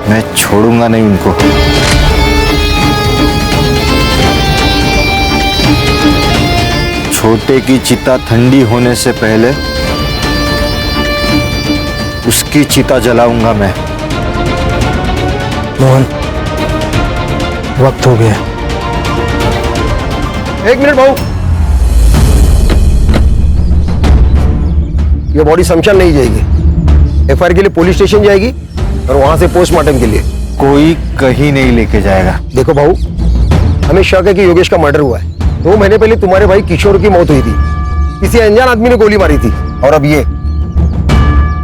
मैं छोड़ूंगा नहीं उनको। छोटे की चिता ठंडी होने से पहले उसकी चिता जलाऊंगा मैं। मोहन, वक्त हो गया। एक मिनट भाऊ, ये बॉडी शमशान नहीं जाएगी, एफआईआर के लिए पुलिस स्टेशन जाएगी और वहां से पोस्टमार्टम के लिए। कोई कहीं नहीं लेके जाएगा। देखो भाऊ, हमें शक है कि योगेश का मर्डर हुआ है। 2 महीने पहले तुम्हारे भाई किशोर की मौत हुई थी, किसी अनजान आदमी ने गोली मारी थी। और अब ये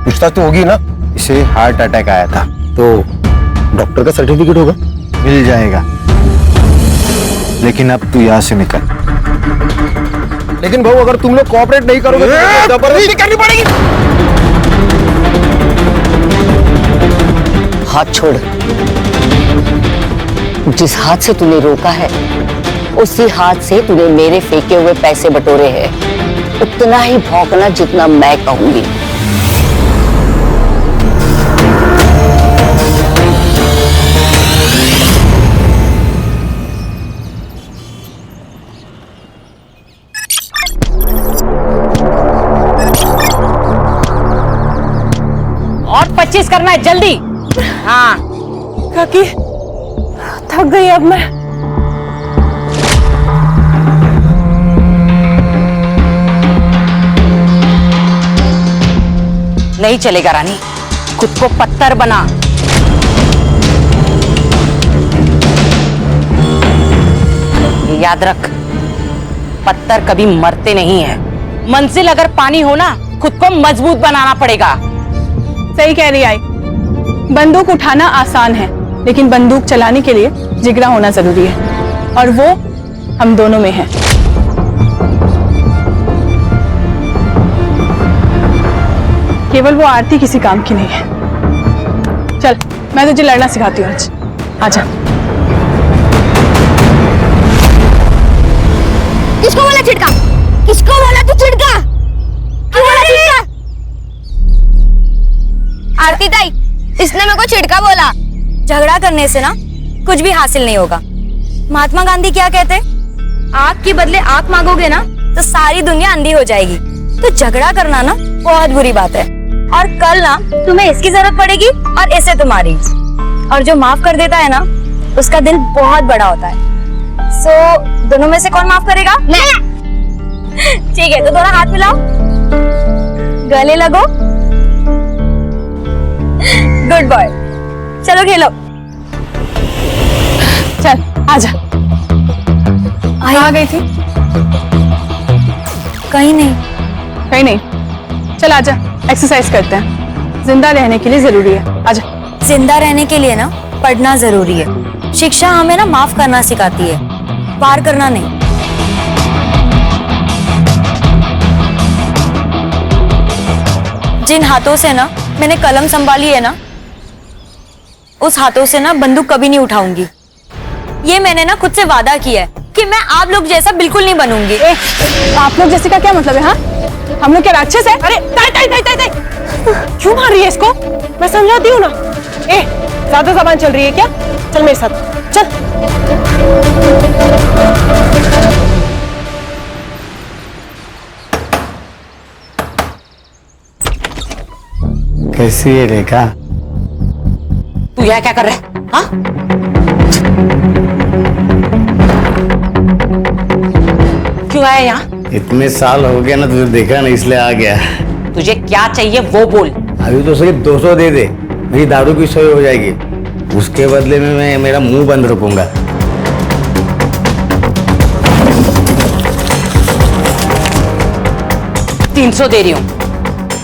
पूछताछ तो होगी ना? इसे हार्ट अटैक आया था। तो डॉक्टर का सर्टिफिकेट होगा? मिल जाएगा, लेकिन अब तू यहाँ से निकल। लेकिन भाऊ, अगर तुम लोग कोऑपरेट नहीं करोगे तो जबरदस्ती करनी पड़ेगी। हाथ छोड़। जिस हाथ से तूने रोका है उसी हाथ से तूने मेरे फेंके हुए पैसे बटोरे हैं। उतना ही भौंकना जितना मैं कहूंगी। और 25 करना है, जल्दी। हाँ काकी, थक गई अब मैं। नहीं चलेगा रानी, खुद को पत्थर बना। याद रख, पत्थर कभी मरते नहीं है। मंजिल अगर पानी हो ना, खुद को मजबूत बनाना पड़ेगा। सही कह रही आई। बंदूक उठाना आसान है, लेकिन बंदूक चलाने के लिए जिगरा होना जरूरी है, और वो हम दोनों में है। केवल वो आरती किसी काम की नहीं है। चल, मैं तुझे लड़ना सिखाती हूँ आज। आजा। किसको बोला छिड़का? किसको बोला तू छिड़का? क्यों बोला छिड़का? आरती ताई, इसने मेरे को छिड़का बोला। झगड़ा करने से ना कुछ भी हासिल नहीं होगा। महात्मा गांधी क्या कहते? आग के बदले आग मांगोगे ना तो सारी दुनिया अंधी हो जाएगी। तो झगड़ा करना ना बहुत बुरी बात है, और कल ना तुम्हें इसकी जरूरत पड़ेगी और इसे तुम्हारी। और जो माफ कर देता है ना, उसका दिल बहुत बड़ा होता है। सो दोनों में से कौन माफ करेगा? मैं। ठीक है, तो दोनों हाथ मिलाओ, गले लगो। गुड बॉय, चलो खेलो। चल आजा। कहाँ गई थी? कहीं नहीं। कहीं नहीं। चल आजा, एक्सरसाइज करते हैं। जिंदा रहने के लिए जरूरी है। आजा। जिंदा रहने के लिए ना पढ़ना जरूरी है। शिक्षा हमें ना माफ करना सिखाती है, वार करना नहीं। जिन हाथों से ना मैंने कलम संभाली है ना, उस हाथों से ना बंदूक कभी नहीं उठाऊंगी। ये मैंने ना खुद से वादा किया है कि मैं आप लोग जैसा बिल्कुल नहीं बनूंगी। आप लोग जैसे का क्या मतलब है? हाँ, हम लोग क्या राक्षस है? अरे ताई ताई ताई ताई ताई, क्यों मार रही है इसको? मैं समझाती हूँ ना। ज्यादा जबान चल रही है क्या? चल मेरे साथ चल। कैसी है रेखा? तू यहाँ क्या कर रहा है? हाँ? क्यों आया यहाँ? इतने साल हो गया ना, तुझे देखा नहीं इसलिए आ गया। तुझे क्या चाहिए वो बोल। अभी तो सिर्फ 200 दे दे, मेरी दारू की सोई हो जाएगी। उसके बदले में मैं मेरा मुंह बंद रखूंगा। 300 दे रही हूँ,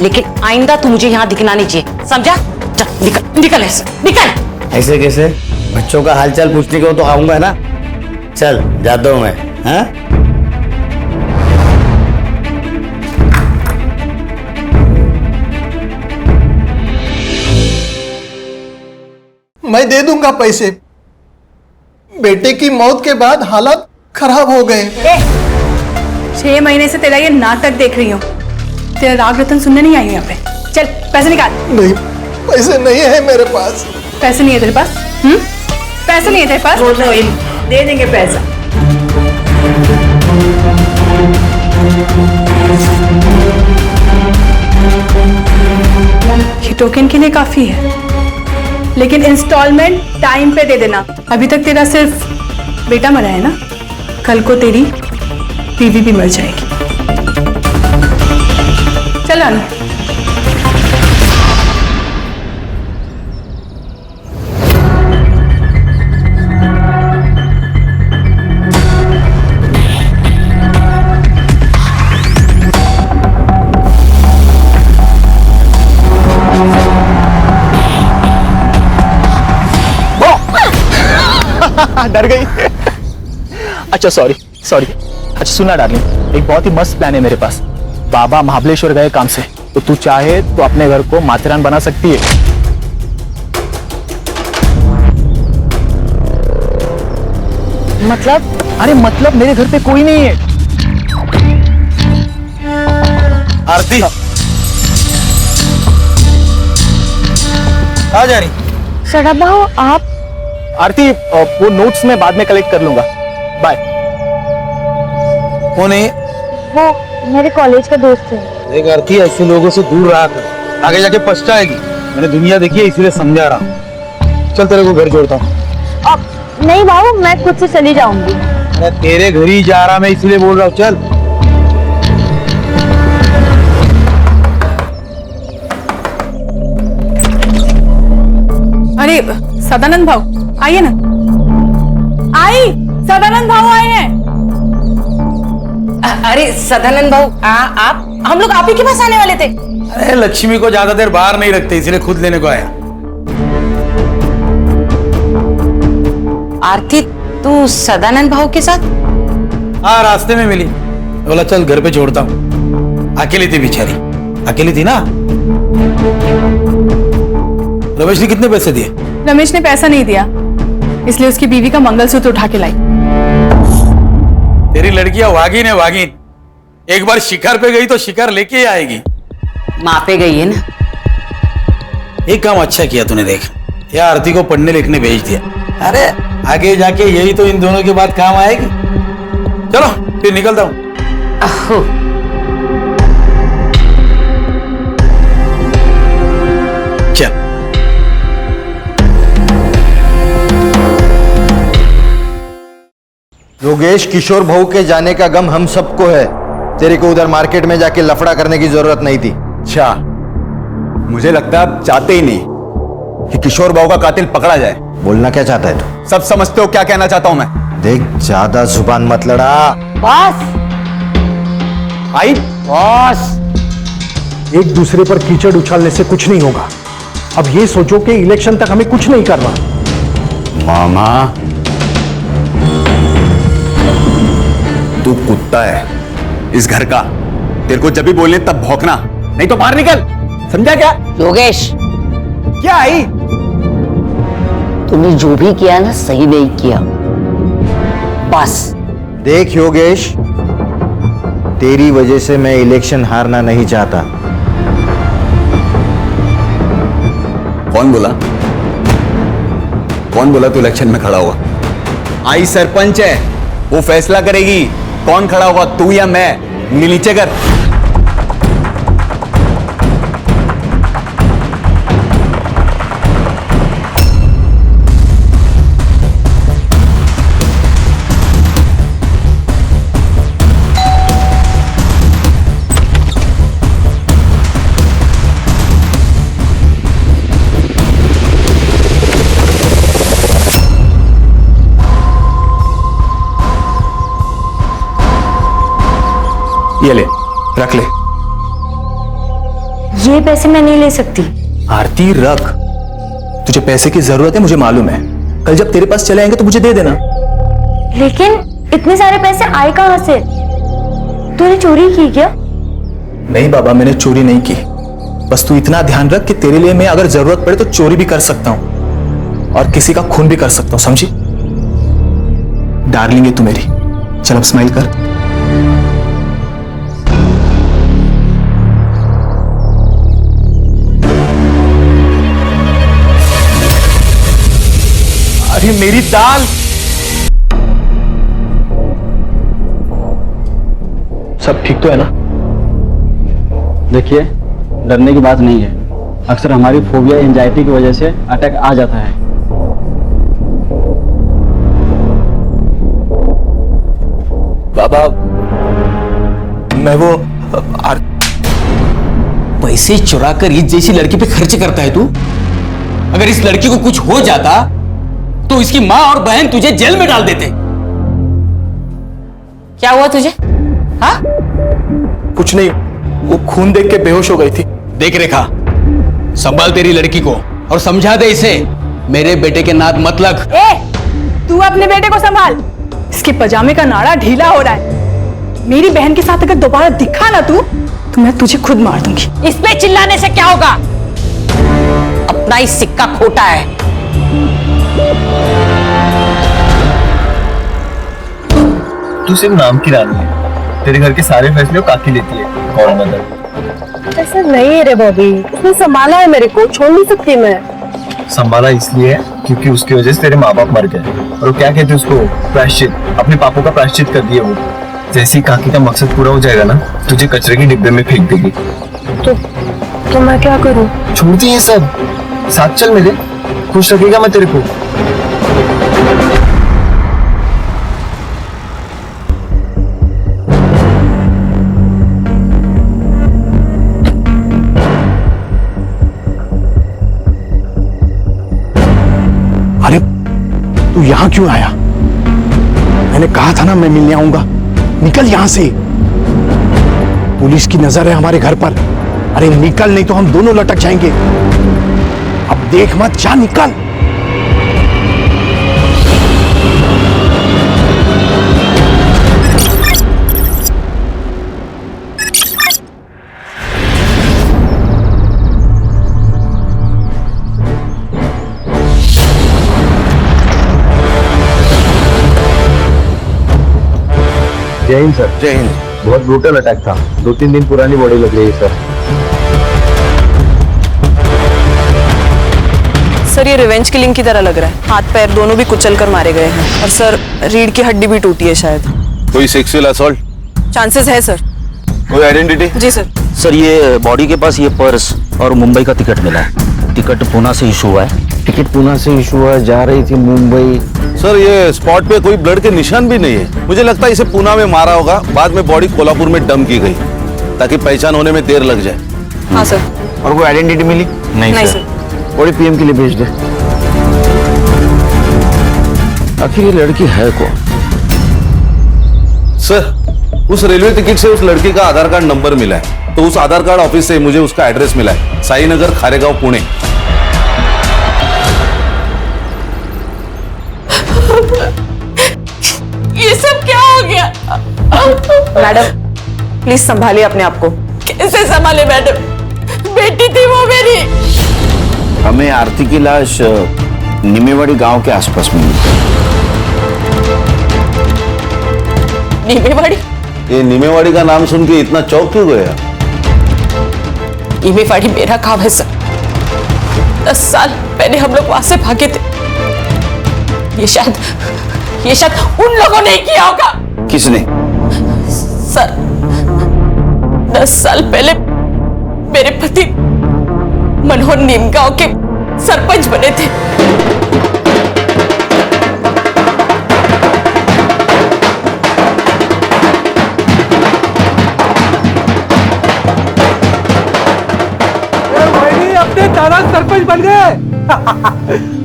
लेकिन आइंदा तू मुझे यहाँ दिखना नहीं चाहिए, समझा? चल निकल निकल ऐसे, निकल। ऐसे कैसे? बच्चों का हालचाल पूछने को तो आऊंगा ना। चल जाता हूं मैं। हाँ, मैं दे दूंगा पैसे। बेटे की मौत के बाद हालात खराब हो गए। 6 महीने से तेरा ये नाटक देख रही हूँ। तेरा राग रतन सुनने नहीं आई यहाँ पे। चल पैसे निकाल। नहीं, पैसे नहीं है मेरे पास। पैसे नहीं है तेरे पास? पैसे नहीं है तेरे पास? दे देंगे पैसा। ये टोकन के लिए काफी है, लेकिन इंस्टॉलमेंट टाइम पे दे देना। अभी तक तेरा सिर्फ बेटा मरा है ना, कल को तेरी बीवी भी मर जाएगी। चल रानू। डर गई। अच्छा सॉरी। अच्छा सुना डार्लिंग, एक बहुत ही मस्त प्लान है मेरे पास। बाबा महाबलेश्वर गए काम से, तो तू चाहे तो अपने घर को माथेरान बना सकती है। मतलब? अरे मतलब मेरे घर पे कोई नहीं है। आरती आ जा रही। सड़ा भाव आप? आरती वो नोट्स में बाद में कलेक्ट कर लूंगा। बाय। कौन है? वो मेरे कॉलेज का दोस्त है। देख आरती, ऐसे लोगों से दूर रहा कर, आगे जाके पछताएगी। मैंने दुनिया देखी है, इसीलिए समझा रहा हूँ। चल तेरे को घर छोड़ता हूँ। नहीं बाबू, मैं खुद से चली जाऊंगी। अरे तेरे घर ही जा रहा, मैं इसलिए बोल रहा हूँ। चल। अरे सदानंद भाव आइए ना। सदानंद भाव आए हैं। अरे सदानंद भाऊ, आप हम लोग आप ही के पास आने वाले थे। अरे लक्ष्मी को ज्यादा देर बाहर नहीं रखते, इसलिए खुद लेने को आया। आरती, तू सदानंद भाऊ के साथ? हाँ, रास्ते में मिली, बोला चल घर पे छोड़ता हूँ। अकेली थी बेचारी, अकेली थी ना। रमेश ने कितने पैसे दिए? रमेश ने पैसा नहीं दिया, इसलिए उसकी बीवी का मंगलसूत्र उठा के लाई। तेरी लड़कियां वागिन है, वागिन। एक बार शिकार पे गई तो शिकार लेके ही आएगी। माँ पे गई है ना। एक काम अच्छा किया तूने, देख या आरती को पढ़ने लिखने भेज दिया। अरे आगे जाके यही तो इन दोनों के बाद काम आएगी। चलो फिर निकलता हूं। अहो, चल। योगेश, किशोर भाऊ के जाने का गम हम सबको है। तेरे को उधर मार्केट में जाके लफड़ा करने की जरूरत नहीं थी। अच्छा, मुझे लगता है आप चाहते ही नहीं कि किशोर बाबू का कातिल पकड़ा जाए। बोलना क्या चाहता है तू? सब समझते हो क्या कहना चाहता हूं मैं? देख, ज्यादा जुबान मत लड़ा। बस आई बस, एक दूसरे पर कीचड़ उछालने से कुछ नहीं होगा। अब ये सोचो कि इलेक्शन तक हमें कुछ नहीं करना। मामा, तू कुत्ता है इस घर का। तेरे को जब भी बोले तब भौंकना, नहीं तो बाहर निकल। समझा क्या? योगेश, क्या आई? तूने जो भी किया ना, सही नहीं किया। बस देख योगेश, तेरी वजह से मैं इलेक्शन हारना नहीं चाहता। कौन बोला? कौन बोला तू इलेक्शन में खड़ा हुआ? आई सरपंच है, वो फैसला करेगी कौन खड़ा होगा, तू या मैं। नीचे कर। ये ले, रख ले। ये पैसे मैं नहीं ले सकती। आरती रख, तुझे पैसे की जरूरत है, मुझे मालूम है। कल जब तेरे पास चले आएंगे तो मुझे दे देना। लेकिन इतने सारे पैसे आए कहां से? तूने चोरी की क्या? नहीं बाबा, मैंने चोरी नहीं की। बस तू इतना ध्यान रख कि तेरे लिए मैं अगर जरूरत पड़े तो चोरी भी कर सकता हूं और किसी का खून भी कर सकता हूं, समझी? डार्लिंग है तू मेरी। चल अब स्माइल कर। ये मेरी दाल। सब ठीक तो है ना? देखिए, डरने की बात नहीं है। अक्सर हमारी फोबिया एंजाइटी की वजह से अटैक आ जाता है। बाबा, मैं वो पैसे चुरा कर इस जैसी लड़की पे खर्च करता है तू? अगर इस लड़की को कुछ हो जाता तो इसकी माँ और बहन तुझे जेल में डाल देते। क्या हुआ तुझे? हाँ? कुछ नहीं, वो खून देख के बेहोश हो गई थी। देख रेखा, संभाल तेरी लड़की को और समझा दे इसे मेरे बेटे के नाद मत लग। तू अपने बेटे को संभाल। इसके पजामे का नाड़ा ढीला हो रहा है। मेरी बहन के साथ अगर दोबारा दिखा ना तू, तो मैं तुझे खुद मार दूंगी। इस पे चिल्लाने से क्या होगा? अपना ही सिक्का खोटा है। तू सिर्फ नाम की रानी है, तेरे घर के सारे फैसले काकी लेती है। कौन मदद? ऐसा नहीं है रे बॉबी, उसने संभाला है मेरे को, छोड़ नहीं सकती मैं। संभाला इसलिए है क्योंकि उसकी वजह से तेरे माँ बाप मर गए, और वो क्या कहते हैं उसको, प्रायश्चित। अपने पापों का प्रायश्चित कर दिया वो। जैसे ही काकी का मकसद पूरा हो जाएगा ना, तुझे कचरे के डिब्बे में फेंक देगी। तो मैं क्या करूं? छोड़ती है सब, साथ चल मेरे, खुश रखेगा मैं तेरे को। अरे तू यहां क्यों आया? मैंने कहा था ना मैं मिलने आऊंगा। निकल यहां से, पुलिस की नजर है हमारे घर पर। अरे निकल, नहीं तो हम दोनों लटक जाएंगे। अब देख मत, जा निकल। जय हिंद सर। जय हिंद। बहुत ब्रूटल अटैक था, 2-3 दिन पुरानी बॉडी लग रही है सर। सर, ये रिवेंज किलिंग की तरह लग रहा है। हाथ पैर दोनों भी कुचल कर मारे गए हैं, और सर रीढ़ की हड्डी भी टूटी है शायद। कोई सेक्सुअल असॉल्ट? चांसेस है सर। कोई आइडेंटिटी? जी सर। सर, ये बॉडी के पास ये पर्स और मुंबई का टिकट मिला है। टिकट पूना से इशू हुआ है। टिकट पूना से इशू हुआ, जा रही थी मुंबई। सर, ये स्पॉट पे कोई ब्लड के निशान भी नहीं है। मुझे लगता है इसे पूना में मारा होगा, बाद में बॉडी कोल्हापुर में डंप की गई ताकि पहचान होने में देर लग जाए। हाँ सर। और कोई आइडेंटिटी मिली? नहीं सर। बॉडी पीएम के लिए भेज दे। आखिर ये लड़की है कौन? सर, उस रेलवे टिकट से उस लड़की का आधार कार्ड नंबर मिला है, तो उस आधार कार्ड ऑफिस से मुझे उसका एड्रेस मिला है, साईनगर, खारेगांव, पुणे। ये सब क्या हो गया? मैडम प्लीज संभालिए अपने आप को। कैसे संभाले मैडम? बेटी थी वो मेरी। हमें आरती की लाश निमेवाड़ी गांव के आसपास मिली। नीमेवाड़ी? ये निमेवाड़ी का नाम सुन के इतना चौंक क्यों गया? नीमेवाड़ी मेरा गांव है सर। 10 साल पहले हम लोग वहां से भागे थे। ये शायद उन लोगों ने किया होगा। किसने? सर, 10 साल पहले मेरे पति मनोहर नीमगांव के सरपंच बने थे। अपने दादा सरपंच बन गए।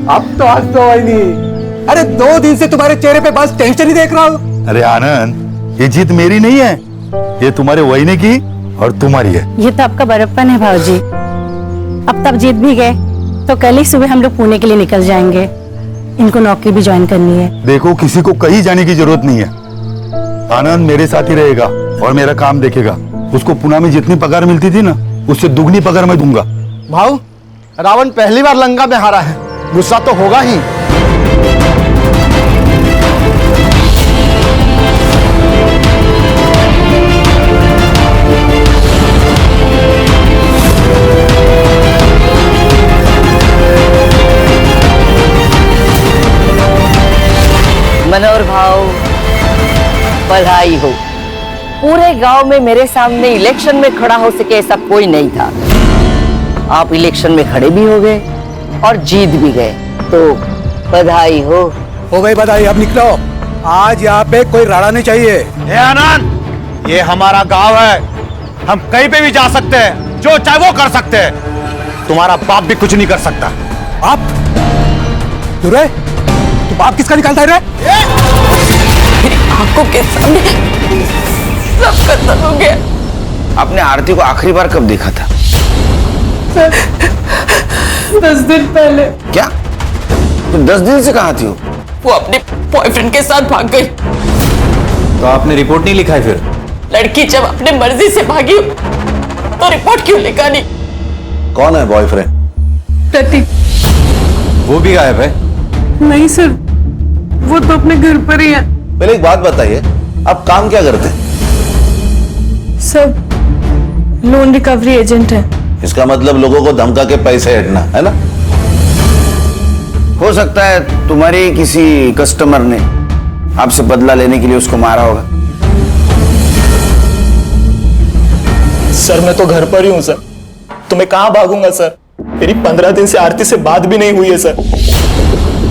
अब तो आज तो आई नहीं। अरे 2 दिन से तुम्हारे चेहरे पे बस टेंशन ही देख रहा हूँ। अरे आनंद, ये जीत मेरी नहीं है, ये तुम्हारे वहीने की और तुम्हारी है। ये तो आपका बड़प्पन है भाऊजी। अब तब जीत भी गए तो कल ही सुबह हम लोग पुणे के लिए निकल जाएंगे। इनको नौकरी भी ज्वाइन करनी है। देखो, किसी को कहीं जाने की जरूरत नहीं है। आनंद मेरे साथ ही रहेगा और मेरा काम देखेगा। उसको पुणे में जितनी पगार मिलती थी ना, उससे दुगनी पगार मैं दूंगा। भाऊ, रावण पहली बार लंका में हारा है, गुस्सा तो होगा ही। मनोहर भाव, बधाई हो। पूरे गांव में मेरे सामने इलेक्शन में खड़ा हो सके ऐसा कोई नहीं था। आप इलेक्शन में खड़े भी हो गए और जीत भी गए, तो बधाई हो। गई बधाई, अब निकलो। आज यहाँ पे कोई राड़ा नहीं चाहिए। हे आनंद, ये हमारा गांव है, हम कहीं पे भी जा सकते हैं, जो चाहे वो कर सकते हैं। तुम्हारा बाप भी कुछ नहीं कर सकता। आप रे, तू बाप किसका निकालता है रे? आंखों के सामने सब खत्म हो गया। आपने आरती को आखिरी बार कब देखा था? 10 दिन पहले। क्या? तो 10 दिन से कहाँ थी वो? वो अपने बॉयफ्रेंड के साथ भाग गई। तो आपने रिपोर्ट नहीं लिखा है फिर? लड़की जब अपने मर्जी से भागी तो रिपोर्ट क्यों लिखा नहीं? कौन है बॉयफ्रेंड? प्रतीक। वो भी गायब है? नहीं सर, वो तो अपने घर पर ही है। पहले एक बात बताइए, आप काम क्या करते हैं? सर, लोन रिकवरी एजेंट है। इसका मतलब लोगों को धमका के पैसे हटना है ना? हो सकता है तुम्हारे किसी कस्टमर ने आपसे बदला लेने के लिए उसको मारा होगा। सर मैं तो घर पर ही हूँ सर, तो मैं कहाँ भागूंगा सर? मेरी 15 दिन से आरती से बात भी नहीं हुई है सर।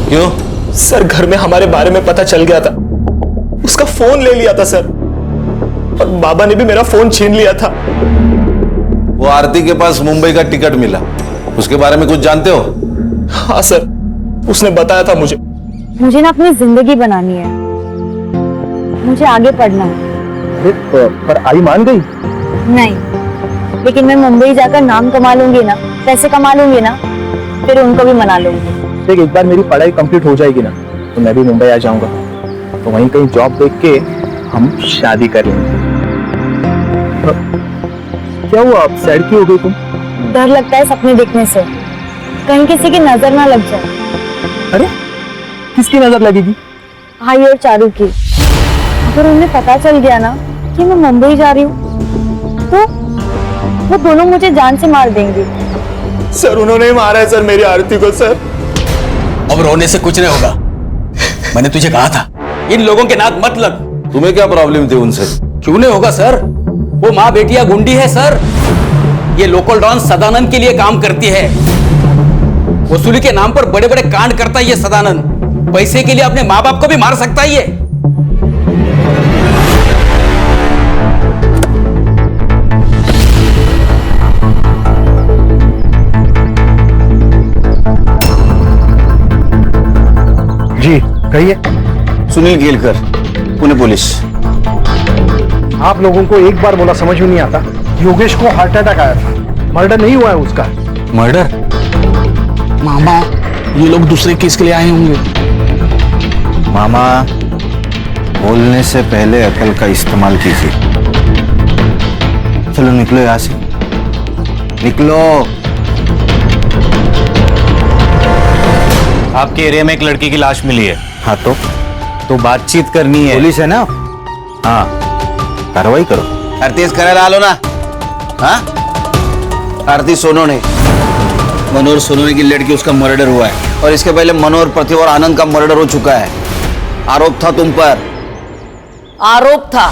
क्यों? सर घर में हमारे बारे में पता चल गया था, उसका फोन ले लिया था सर, और बाबा ने भी मेरा फोन छीन लिया था। वो आरती के पास मुंबई का टिकट मिला, उसके बारे में कुछ जानते हो? हाँ सर, उसने बताया था मुझे। मुझे ना अपनी जिंदगी बनानी है, मुझे आगे पढ़ना है। पर आई मान गई? नहीं, लेकिन मैं मुंबई जाकर नाम कमा लूंगी ना, पैसे कमा लूंगी ना, फिर उनको भी मना लूंगी। देख, एक बार मेरी पढ़ाई कंप्लीट हो जाएगी ना, तो मैं भी मुंबई आ जाऊंगा, तो वहीं कहीं जॉब देख के हम शादी कर लेंगे। क्या हुआ, आप सैड क्यों हो गई तुम? डर लगता है सपने देखने से, कहीं किसी की नजर ना लग जाए। अरे किसकी नजर लगेगी? भाई और चारू की। अगर उन्हें पता चल गया ना कि मैं मुंबई जा रही हूँ, तो वो दोनों मुझे जान से मार देंगे। सर उन्होंने ही मारा है सर मेरी आरती को सर। अब रोने से कुछ नहीं होगा, मैंने तुझे कहा था इन लोगों के नाक मत लग। तुम्हें क्या प्रॉब्लम थी उनसे? क्यों नहीं होगा सर, वो माँ बेटिया गुंडी है सर। ये लोकल डॉन सदानंद के लिए काम करती है, वसूली के नाम पर बड़े बड़े कांड करता है ये सदानंद। पैसे के लिए अपने माँ बाप को भी मार सकता है ये। जी कहिए। सुनील केलकर, पुणे पुलिस। आप लोगों को एक बार बोला समझ में नहीं आता? योगेश को हार्ट अटैक आया था, मर्डर नहीं हुआ है उसका। मर्डर? मामा, ये लोग दूसरे केस के लिए आए होंगे। मामा, बोलने से पहले अकल का इस्तेमाल कीजिए। चलो निकलो यहाँ से, निकलो। आपके एरिया में एक लड़की की लाश मिली है। हाँ तो बातचीत करनी है। पुलिस है ना? हाँ, कार्रवाई करो। आरती करायला आलो ना? हाँ, आरती सोनोने, मनोहर सोनोने की लड़की, उसका मर्डर हुआ है, और इसके पहले मनोहर, प्रतिभा और आनंद का मर्डर हो चुका है। आरोप था तुम पर। आरोप था,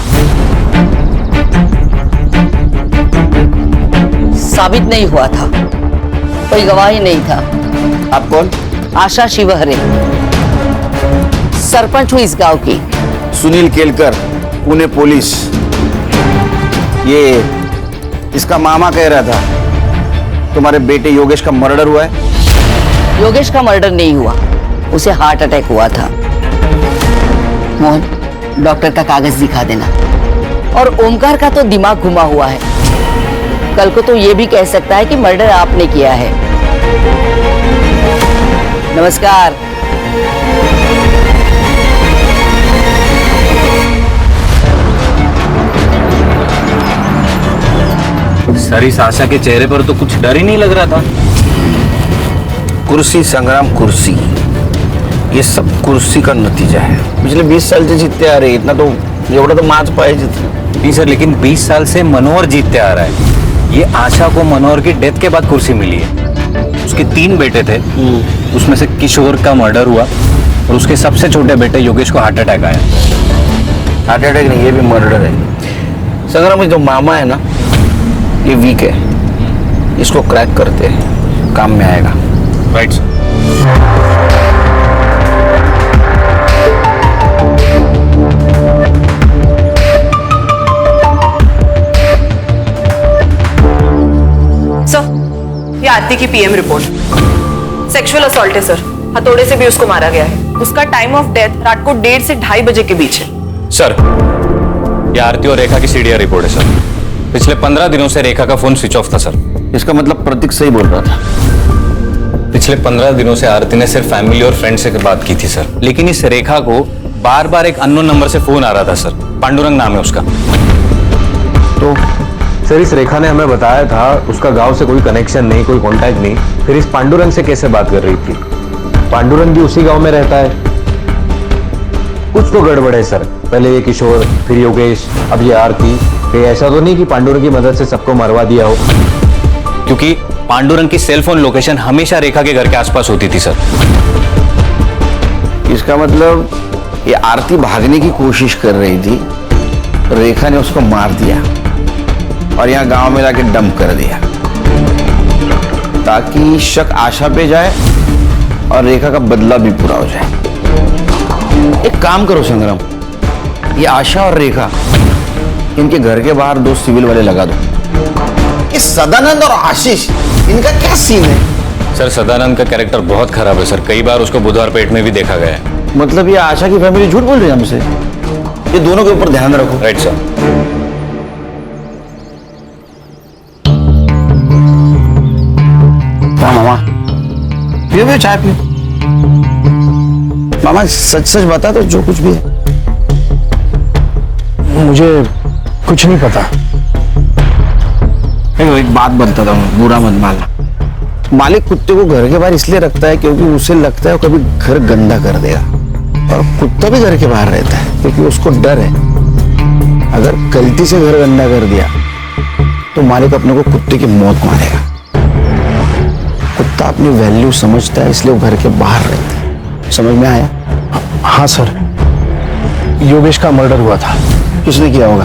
साबित नहीं हुआ था, कोई गवाही नहीं था। आप कौन? आशा शिवहरे, सरपंच हुई इस गांव की। सुनील केलकर, पुणे पुलिस। ये इसका मामा कह रहा था तुम्हारे बेटे योगेश का मर्डर हुआ है। योगेश का मर्डर नहीं हुआ, उसे हार्ट अटैक हुआ था। मोहन, डॉक्टर का कागज दिखा देना। और ओमकार का तो दिमाग घुमा हुआ है, कल को तो ये भी कह सकता है कि मर्डर आपने किया है। नमस्कार। सर इस आशा के चेहरे पर तो कुछ डर ही नहीं लग रहा था। कुर्सी संग्राम, कुर्सी, ये सब कुर्सी का नतीजा है। पिछले 20 साल से जीतते आ रहे, इतना तो एवढा तो माच पाहिजे। नहीं सर, लेकिन 20 साल से मनोहर जीतते आ रहा है। ये आशा को मनोहर की डेथ के बाद कुर्सी मिली है। उसके 3 बेटे थे, उसमें से किशोर का मर्डर हुआ, और उसके सबसे छोटे बेटे योगेश को हार्ट अटैक आया। हार्ट अटैक नहीं, ये भी मर्डर है। संग्राम जो मामा है ना, ये वीक है, इसको क्रैक करते हैं, काम में आएगा। Right sir. सर, ये आरती की पीएम रिपोर्ट। सेक्सुअल असॉल्ट है सर, हथौड़े से भी उसको मारा गया है। उसका टाइम ऑफ डेथ रात को 1:30 से 2:30 बजे के बीच है। सर, ये आरती और रेखा की सीडीआर रिपोर्ट है सर। पिछले 15 दिनों से रेखा का फोन स्विच ऑफ था सर। इसका मतलब प्रतीक सही बोल रहा था। पिछले 15 दिनों से आरती ने सिर्फ फैमिली और फ्रेंड से बात की थी सर, लेकिन इस रेखा को बार बार एक अननोन नंबर से फोन आ रहा था सर। पांडुरंग नाम है उसका। तो सर, इस रेखा ने हमें बताया था उसका गांव से कोई कनेक्शन नहीं, कोई कांटेक्ट नहीं, फिर इस पांडुरंग से कैसे बात कर रही थी? पांडुरंग भी उसी गांव में रहता है। कुछ तो गड़बड़ है सर। पहले ये किशोर, फिर योगेश, अब ये आरती। कहीं ऐसा तो नहीं कि पांडुरंग की मदद से सबको मरवा दिया हो? क्योंकि पांडुरंग की सेल फोन लोकेशन हमेशा रेखा के घर के आसपास होती थी सर। इसका मतलब ये आरती भागने की कोशिश कर रही थी, रेखा ने उसको मार दिया और यहाँ गांव में लाके डंप कर दिया ताकि शक आशा पे जाए और रेखा का बदला भी पूरा हो जाए। एक काम करो संग्राम, ये आशा और रेखा, इनके घर के बाहर 2 सिविल वाले लगा दो। ये सदानंद और आशीष, इनका क्या सीन है? सर, सदानंद का कैरेक्टर बहुत खराब है सर। कई बार उसको बुधवार पेट में भी देखा गया है। मतलब ये आशा की फैमिली झूठ बोल रही है हमसे? ये दोनों के ऊपर ध्यान रखो। Right sir. मामा पियो चाय पियो। मामा सच सच बता दो, जो कुछ भी है। मुझे कुछ नहीं पता। एक बात बताता हूँ, बुरा मत मानना। मालिक कुत्ते को घर के बाहर इसलिए रखता है क्योंकि उसे लगता है वो कभी घर गंदा कर देगा, और कुत्ता भी घर के बाहर रहता है क्योंकि उसको डर है अगर गलती से घर गंदा कर दिया तो मालिक अपने को कुत्ते की मौत मारेगा। कुत्ता अपनी वैल्यू समझता है, इसलिए वो घर के बाहर रहता है। समझ में आया? हाँ सर, योगेश का मर्डर हुआ था। किसने किया होगा?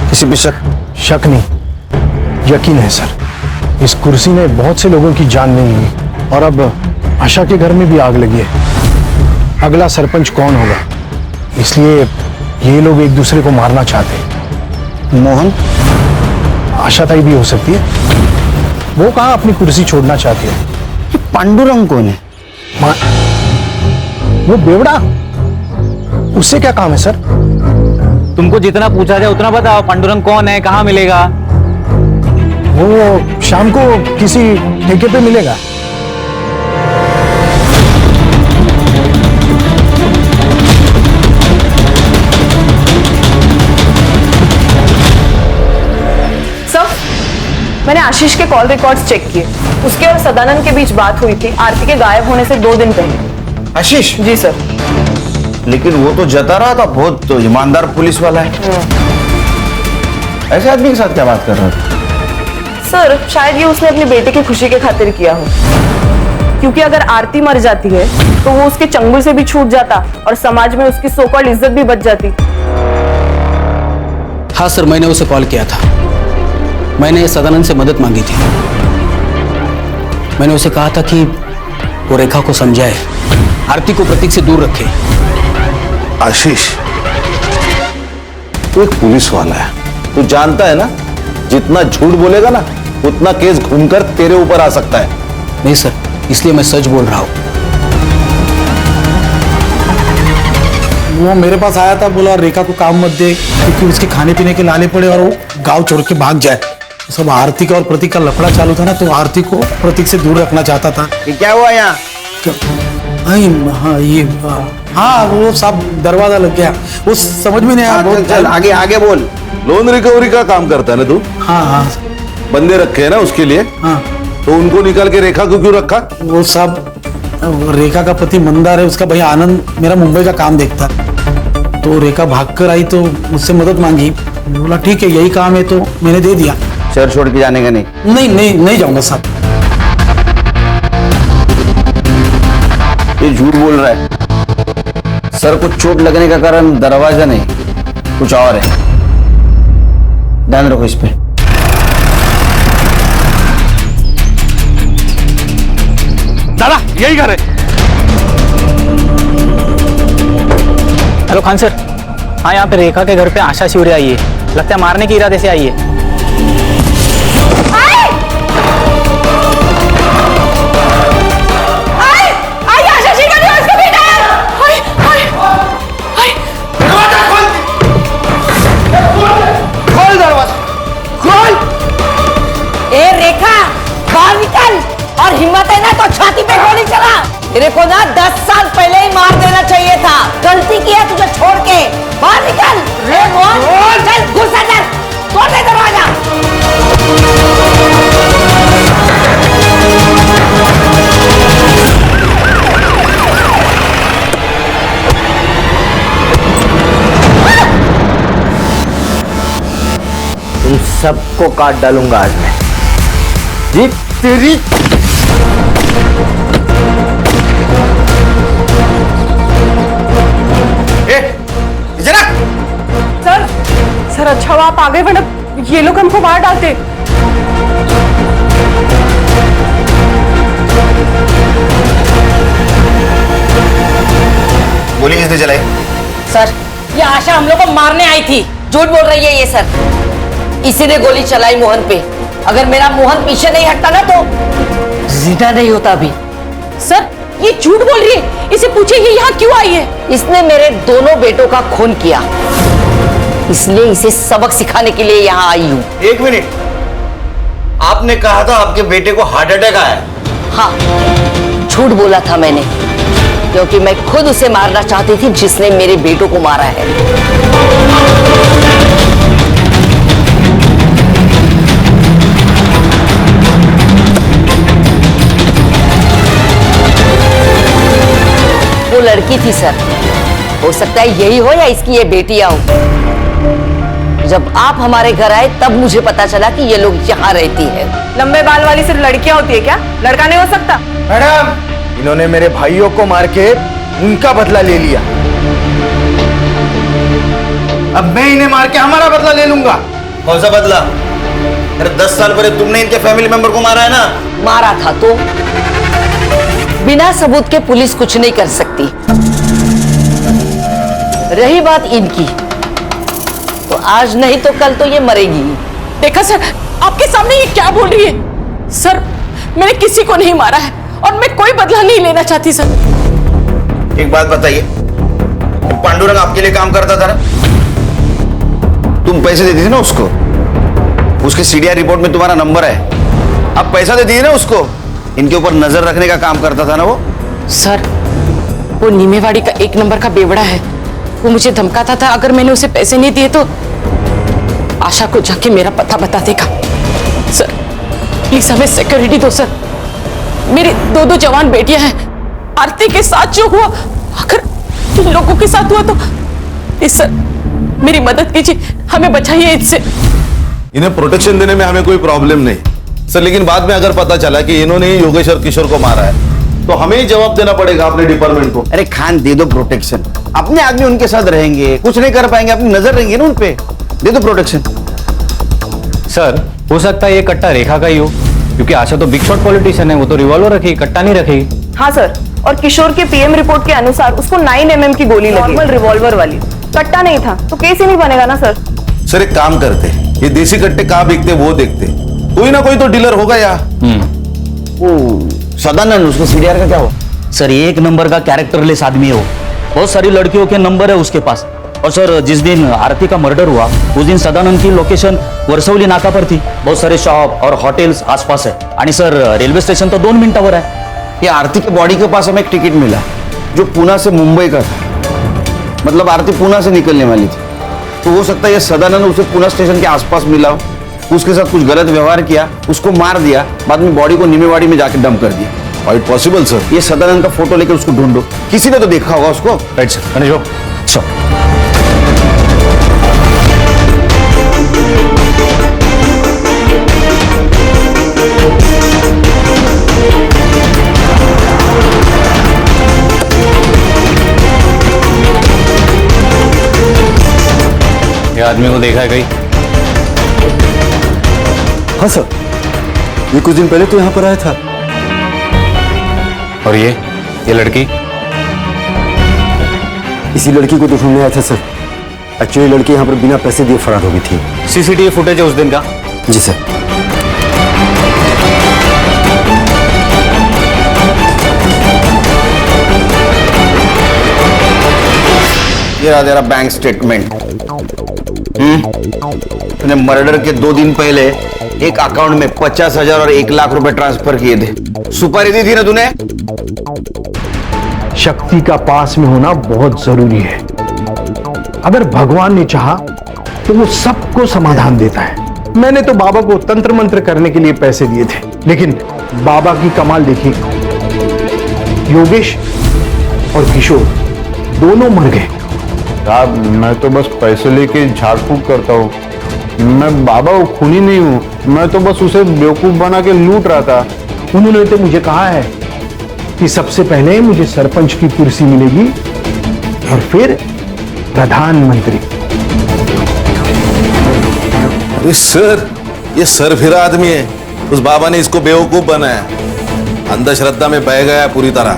किसी पे शक? शक नहीं, यकीन है सर। इस कुर्सी ने बहुत से लोगों की जान नहीं ली, और अब आशा के घर में भी आग लगी है। अगला सरपंच कौन होगा, इसलिए ये लोग एक दूसरे को मारना चाहते हैं। मोहन? आशा ताई भी हो सकती है। वो कहाँ अपनी कुर्सी छोड़ना चाहती है। ये पांडुरंग कौन है? वो बेवड़ा, उससे क्या काम है सर? तुमको जितना पूछा जाए उतना बताओ। पांडुरंग कौन है, कहाँ मिलेगा? वो शाम को किसी ठेके पे मिलेगा। सर, मैंने आशीष के कॉल रिकॉर्ड्स चेक किए। उसके और सदानंद के बीच बात हुई थी आरती के गायब होने से 2 दिन पहले। आशीष? जी सर। लेकिन वो तो जता रहा था बहुत तो ईमानदार पुलिस वाला है। ऐसे आदमी के साथ क्या बात कर रहा था? सर, शायद ये उसने अपनी बेटे की खुशी के खातिर किया हो, क्योंकि अगर आरती मर जाती है तो वो उसके चंगुल से भी छूट जाता और समाज में उसकी सो कॉल्ड इज्जत भी बच जाती। हाँ सर, मैंने उसे कॉल किया था। मैंने सदानंद से मदद मांगी थी। मैंने उसे कहा था कि वो रेखा को समझाए, आरती को प्रतीक से दूर रखे। आशीष, तू एक पुलिस वाला है, तू जानता है ना जितना झूठ बोलेगा ना उतना केस घूमकर तेरे ऊपर आ सकता है। नहीं सर, इसलिए मैं सच बोल रहा हूं। वो मेरे पास आया था, बोला रेखा को काम मत दे क्योंकि उसके खाने पीने के लाले पड़े और वो गांव छोड़ के भाग जाए। सब आरती का और प्रतीक का लफड़ा चालू था ना, तो आरती को प्रतीक से दूर रखना चाहता था। ये क्या हुआ यहाँ? हाँ, वो सब दरवाजा लग गया, वो समझ में नहीं आया। चल आगे आगे बोल। लोन रिकवरी का काम करता है ना तू? हाँ हाँ। बंदे रखे हैं ना उसके लिए? हाँ। तो उनको निकाल के रेखा को क्यों रखा? वो सब रेखा का पति मंदार है, उसका भैया आनंद मेरा मुंबई का काम देखता। तो रेखा भागकर आई तो मुझसे मदद मांगी। बोला ठीक है, यही काम है, तो मैंने दे दिया। शहर छोड़ के जाने का नहीं? नहीं जाऊंगा साहब। ये झूठ बोल रहा है। सर कुछ चोट लगने का कारण दरवाजा नहीं, कुछ और है। ध्यान रखो इस पे। दादा यही घर है। हेलो खान सर, हाँ यहाँ पे रेखा के घर पे आशा शिवरे आई है, लगता है मारने के इरादे से आई है। खोल दरवाजा, खोल। ए रेखा, बाहर निकल, और हिम्मत है ना तो छाती पे गोली चला। तेरे को ना 10 साल पहले ही मार देना चाहिए था, गलती किया तुझे छोड़ के। बाहर निकल रे मोहन, चल घुस अंदर, तोड़ दे दरवाजा। तुम सबको काट डालूंगा आज मैं। जी तेरी सर अच्छा हुआ आप आ गए, वरना ये लोग हमको मार डालते। गोली किसने चलाई? सर ये आशा हम लोग को मारने आई थी। झूठ बोल रही है ये सर, इसी ने गोली चलाई मोहन पे। अगर मेरा मोहन पीछे नहीं हटता ना तो जिंदा नहीं होता अभी। सर ये झूठ बोल रही है, इसे पूछिए ये यहाँ क्यों आई है। इसने मेरे दोनों बेटों का खून किया, इसलिए इसे सबक सिखाने के लिए यहाँ आई हूँ। एक मिनट, आपने कहा था आपके बेटे को हार्ट अटैक आया? हाँ झूठ बोला था मैंने, क्योंकि मैं खुद उसे मारना चाहती थी जिसने मेरे बेटों को मारा है। वो लड़की थी सर, हो सकता है यही हो या इसकी ये बेटियां हो। जब आप हमारे घर आए तब मुझे पता चला कि ये लोग यहाँ रहती है। लंबे बाल वाली सिर्फ लड़कियां होती है क्या, लड़का नहीं हो सकता? मैडम, इन्होंने मेरे भाइयों को मार के उनका बदला ले लिया, अब मैं इन्हें मार के हमारा बदला ले लूंगा। कौन सा बदला? अरे 10 साल पहले तुमने इनके फैमिली मेंबर को मारा है ना? मारा था तो बिना सबूत के पुलिस कुछ नहीं कर सकती। रही बात इनकी, तो आज नहीं तो कल तो ये मरेगी। देखा सर, आपके सामने ये क्या बोल रही है। सर मैंने किसी को नहीं मारा है और मैं कोई बदला नहीं लेना चाहती सर। एक बात बताइए, पांडुरंग आपके लिए काम करता था ना? तुम पैसे देती थी ना उसको, उसके सीडीआर रिपोर्ट में तुम्हारा नंबर है, आप पैसा दे दिए ना उसको। इनके ऊपर नजर रखने का काम करता था ना वो? सर वो नीमेवाड़ी का 1 नंबर का बेवड़ा है, वो मुझे धमकाता था अगर मैंने उसे पैसे नहीं दिए तो आशा को जाके मेरा पता बता देगा। सर प्लीज हमें सिक्योरिटी दो सर, मेरी 2 जवान बेटियां हैं। आरती के साथ जो हुआ अगर इन लोगों के साथ हुआ तो प्लीज सर मेरी मदद कीजिए, हमें बचाइए इससे। इन्हें प्रोटेक्शन देने में हमें कोई प्रॉब्लम नहीं सर, लेकिन बाद में अगर पता चला कि इन्होंने ही योगेश और किशोर को मारा है तो हमें ही जवाब देना पड़ेगा अपने डिपार्टमेंट को। अरे खान दे दो प्रोटेक्शन, अपने आदमी उनके साथ रहेंगे, कुछ नहीं कर पाएंगे, अपनी नजर रहेंगे ना उन पे, दे दो प्रोटेक्शन। सर हो सकता है ये कट्टा रेखा का ही हो, क्योंकि आशा तो बिग शॉट पॉलिटिशियन है, वो तो रिवॉल्वर रखेगी, कट्टा नहीं रखेगी। हाँ सर, और किशोर के पीएम रिपोर्ट के अनुसार उसको 9 mm की गोली लगी, नॉर्मल रिवॉल्वर वाली, कट्टा नहीं था, तो केस ही नहीं बनेगा ना सर। सर एक काम करते, ये देसी कट्टे कहाँ बिकते वो देखते, कोई ना कोई तो डीलर होगा यहाँ। वो सदानंद, उसके सीडीआर का क्या हुआ? सर 1 नंबर का कैरेक्टरलेस आदमी है वो, बहुत सारी लड़कियों के नंबर है उसके पास। और सर जिस दिन आरती का मर्डर हुआ उस दिन सदानंद की लोकेशन वर्सवली नाका पर थी, बहुत सारे शॉप और होटल्स आसपास है, आणि सर रेलवे स्टेशन तो 2 मिनिटावर है। ये आरती के बॉडी के पास हमें एक टिकट मिला जो पुणे से मुंबई का था, मतलब आरती पुणे से निकलने वाली थी, तो हो सकता है ये सदानंद उसे पुणे स्टेशन के आसपास मिला हो, उसके साथ कुछ गलत व्यवहार किया, उसको मार दिया, बाद में बॉडी को नीमेवाड़ी में जाकर डंप कर दिया। Quite possible sir. ये सदानंद का फोटो लेकर उसको ढूंढो, किसी ने तो देखा होगा उसको। राइट सर, सर ये आदमी को देखा है कहीं? हाँ सर, ये कुछ दिन पहले तो यहाँ पर आया था। और ये लड़की? इसी लड़की को तो ढूंढने आया था सर। एक्चुअली लड़की यहाँ पर बिना पैसे दिए फरार हो गई थी। सीसीटीवी फुटेज है उस दिन का? जी सर। ये रहा तेरा बैंक स्टेटमेंट। तूने मर्डर के 2 दिन पहले एक अकाउंट में 50,000 और 1 लाख रुपए ट्रांसफर किए थे। सुपारी दी थी ना तूने? शक्ति का पास में होना बहुत जरूरी है। अगर भगवान ने चाहा तो वो सबको समाधान देता है। मैंने तो बाबा को तंत्र मंत्र करने के लिए पैसे दिए थे, लेकिन बाबा की कमाल देखी। योगेश और किशोर दोनों मर गए। साहब, मैं तो बस पैसे लेके झाड़ फूक करता हूँ। मैं बाबा को खूनी नहीं हूँ। मैं तो बस उसे बेवकूफ बना के लूट रहा था। उन्होंने तो मुझे कहा है कि सबसे पहले मुझे सरपंच की कुर्सी मिलेगी और फिर प्रधानमंत्री। अरे सर, ये सरफिरा आदमी है। उस बाबा ने इसको बेवकूफ बनाया। अंधश्रद्धा में बह गया पूरी तरह।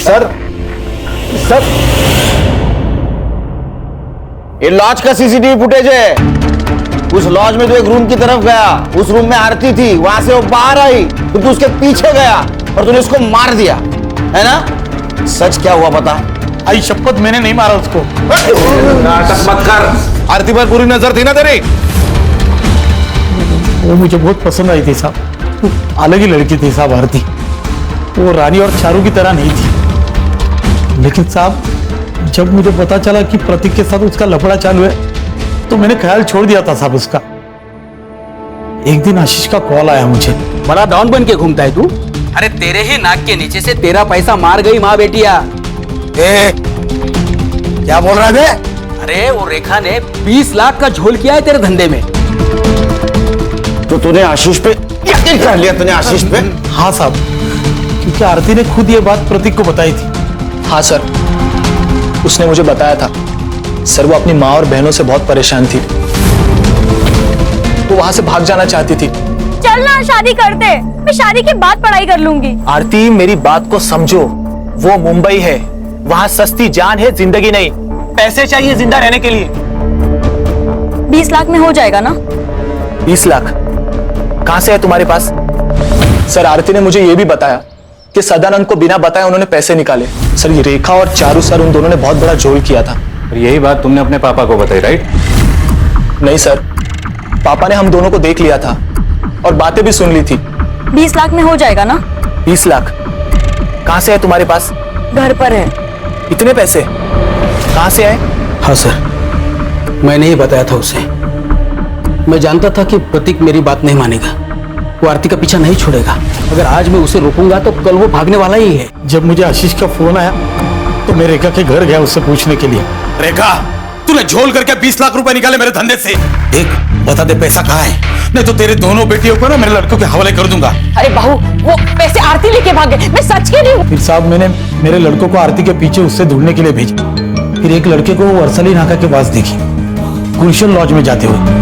सर, सर, ये लॉज का सीसीटीवी फुटेज है। उस लॉज में तो एक रूम की तरफ गया, उस रूम में आरती थी, वहां से वो बाहर आई तो तू उसके पीछे गया और तूने उसको मार दिया, है ना? सच क्या हुआ बता? आई शपथ, मैंने नहीं मारा उसको। नाटक मत कर। आरती पर पूरी नजर थी ना तेरी? वो मुझे बहुत पसंद आई थी साहब। अलग ही लड़की थी साहब आरती। वो रानी और चारू की तरह नहीं थी। लेकिन साहब, जब मुझे पता चला कि प्रतीक के साथ उसका लफड़ा चालू है तो मैंने ख्याल छोड़ दिया था साहब उसका। एक दिन आशीष का कॉल आया मुझे। बड़ा डॉन बन के घूमता है तू? अरे तेरे ही नाक के नीचे से तेरा पैसा मार गई माँ बेटिया। क्या बोल रहा है? अरे वो रेखा ने 20 लाख का झोल किया है तेरे धंधे में। तो तूने आशीष पे यकीन कर लिया? तूने आशीष पे? हाँ साहब, क्योंकि आरती ने खुद ये बात प्रतीक को बताई थी। हाँ सर, उसने मुझे बताया था। सर, वो अपनी माँ और बहनों से बहुत परेशान थी। वो वहां से भाग जाना चाहती थी। चल ना, शादी करते। मैं शादी के बाद पढ़ाई कर लूंगी। आरती, मेरी बात को समझो। वो मुंबई है, वहां सस्ती जान है, जिंदगी नहीं। पैसे चाहिए जिंदा रहने के लिए। 20 लाख में हो जाएगा ना? 20 लाख कहां से है तुम्हारे पास? सर, आरती ने मुझे यह भी बताया कि सदानंद को बिना बताए उन्होंने पैसे निकाले। सर, ये रेखा और चारू सर, उन दोनों ने बहुत बड़ा झोल किया था। और यही बात तुमने अपने पापा को बताई, राइट? नहीं सर, पापा ने हम दोनों को देख लिया था और बातें भी सुन ली थी। 20 लाख में हो जाएगा ना? 20 लाख कहां से है तुम्हारे पास? घर पर है। इतने पैसे कहां से आए? हाँ सर, मैंने ही बताया था उसे। मैं जानता था कि प्रतीक मेरी बात नहीं मानेगा। वो आरती का पीछा नहीं छोड़ेगा। अगर आज मैं उसे रोकूंगा तो कल वो भागने वाला ही है। जब मुझे आशीष का फोन आया तो मैं रेखा के घर गया उससे पूछने के लिए। रेखा, तूने झोल करके 20 लाख रुपए निकाले मेरे धंधे से। देख, बता दे पैसा कहाँ है, नहीं तो तेरे दोनों बेटियों को ना मेरे लड़कों के हवाले कर दूंगा। अरे बहू, वो पैसे आरती लेके भागे। मैं सच कह रही हूँ। फिर साहब, मैंने मेरे लड़कों को आरती के पीछे उससे ढूंढने के लिए भेजा। फिर एक लड़के को वर्सली नाका के पास देखी, गुलशन लॉज में जाते हुए।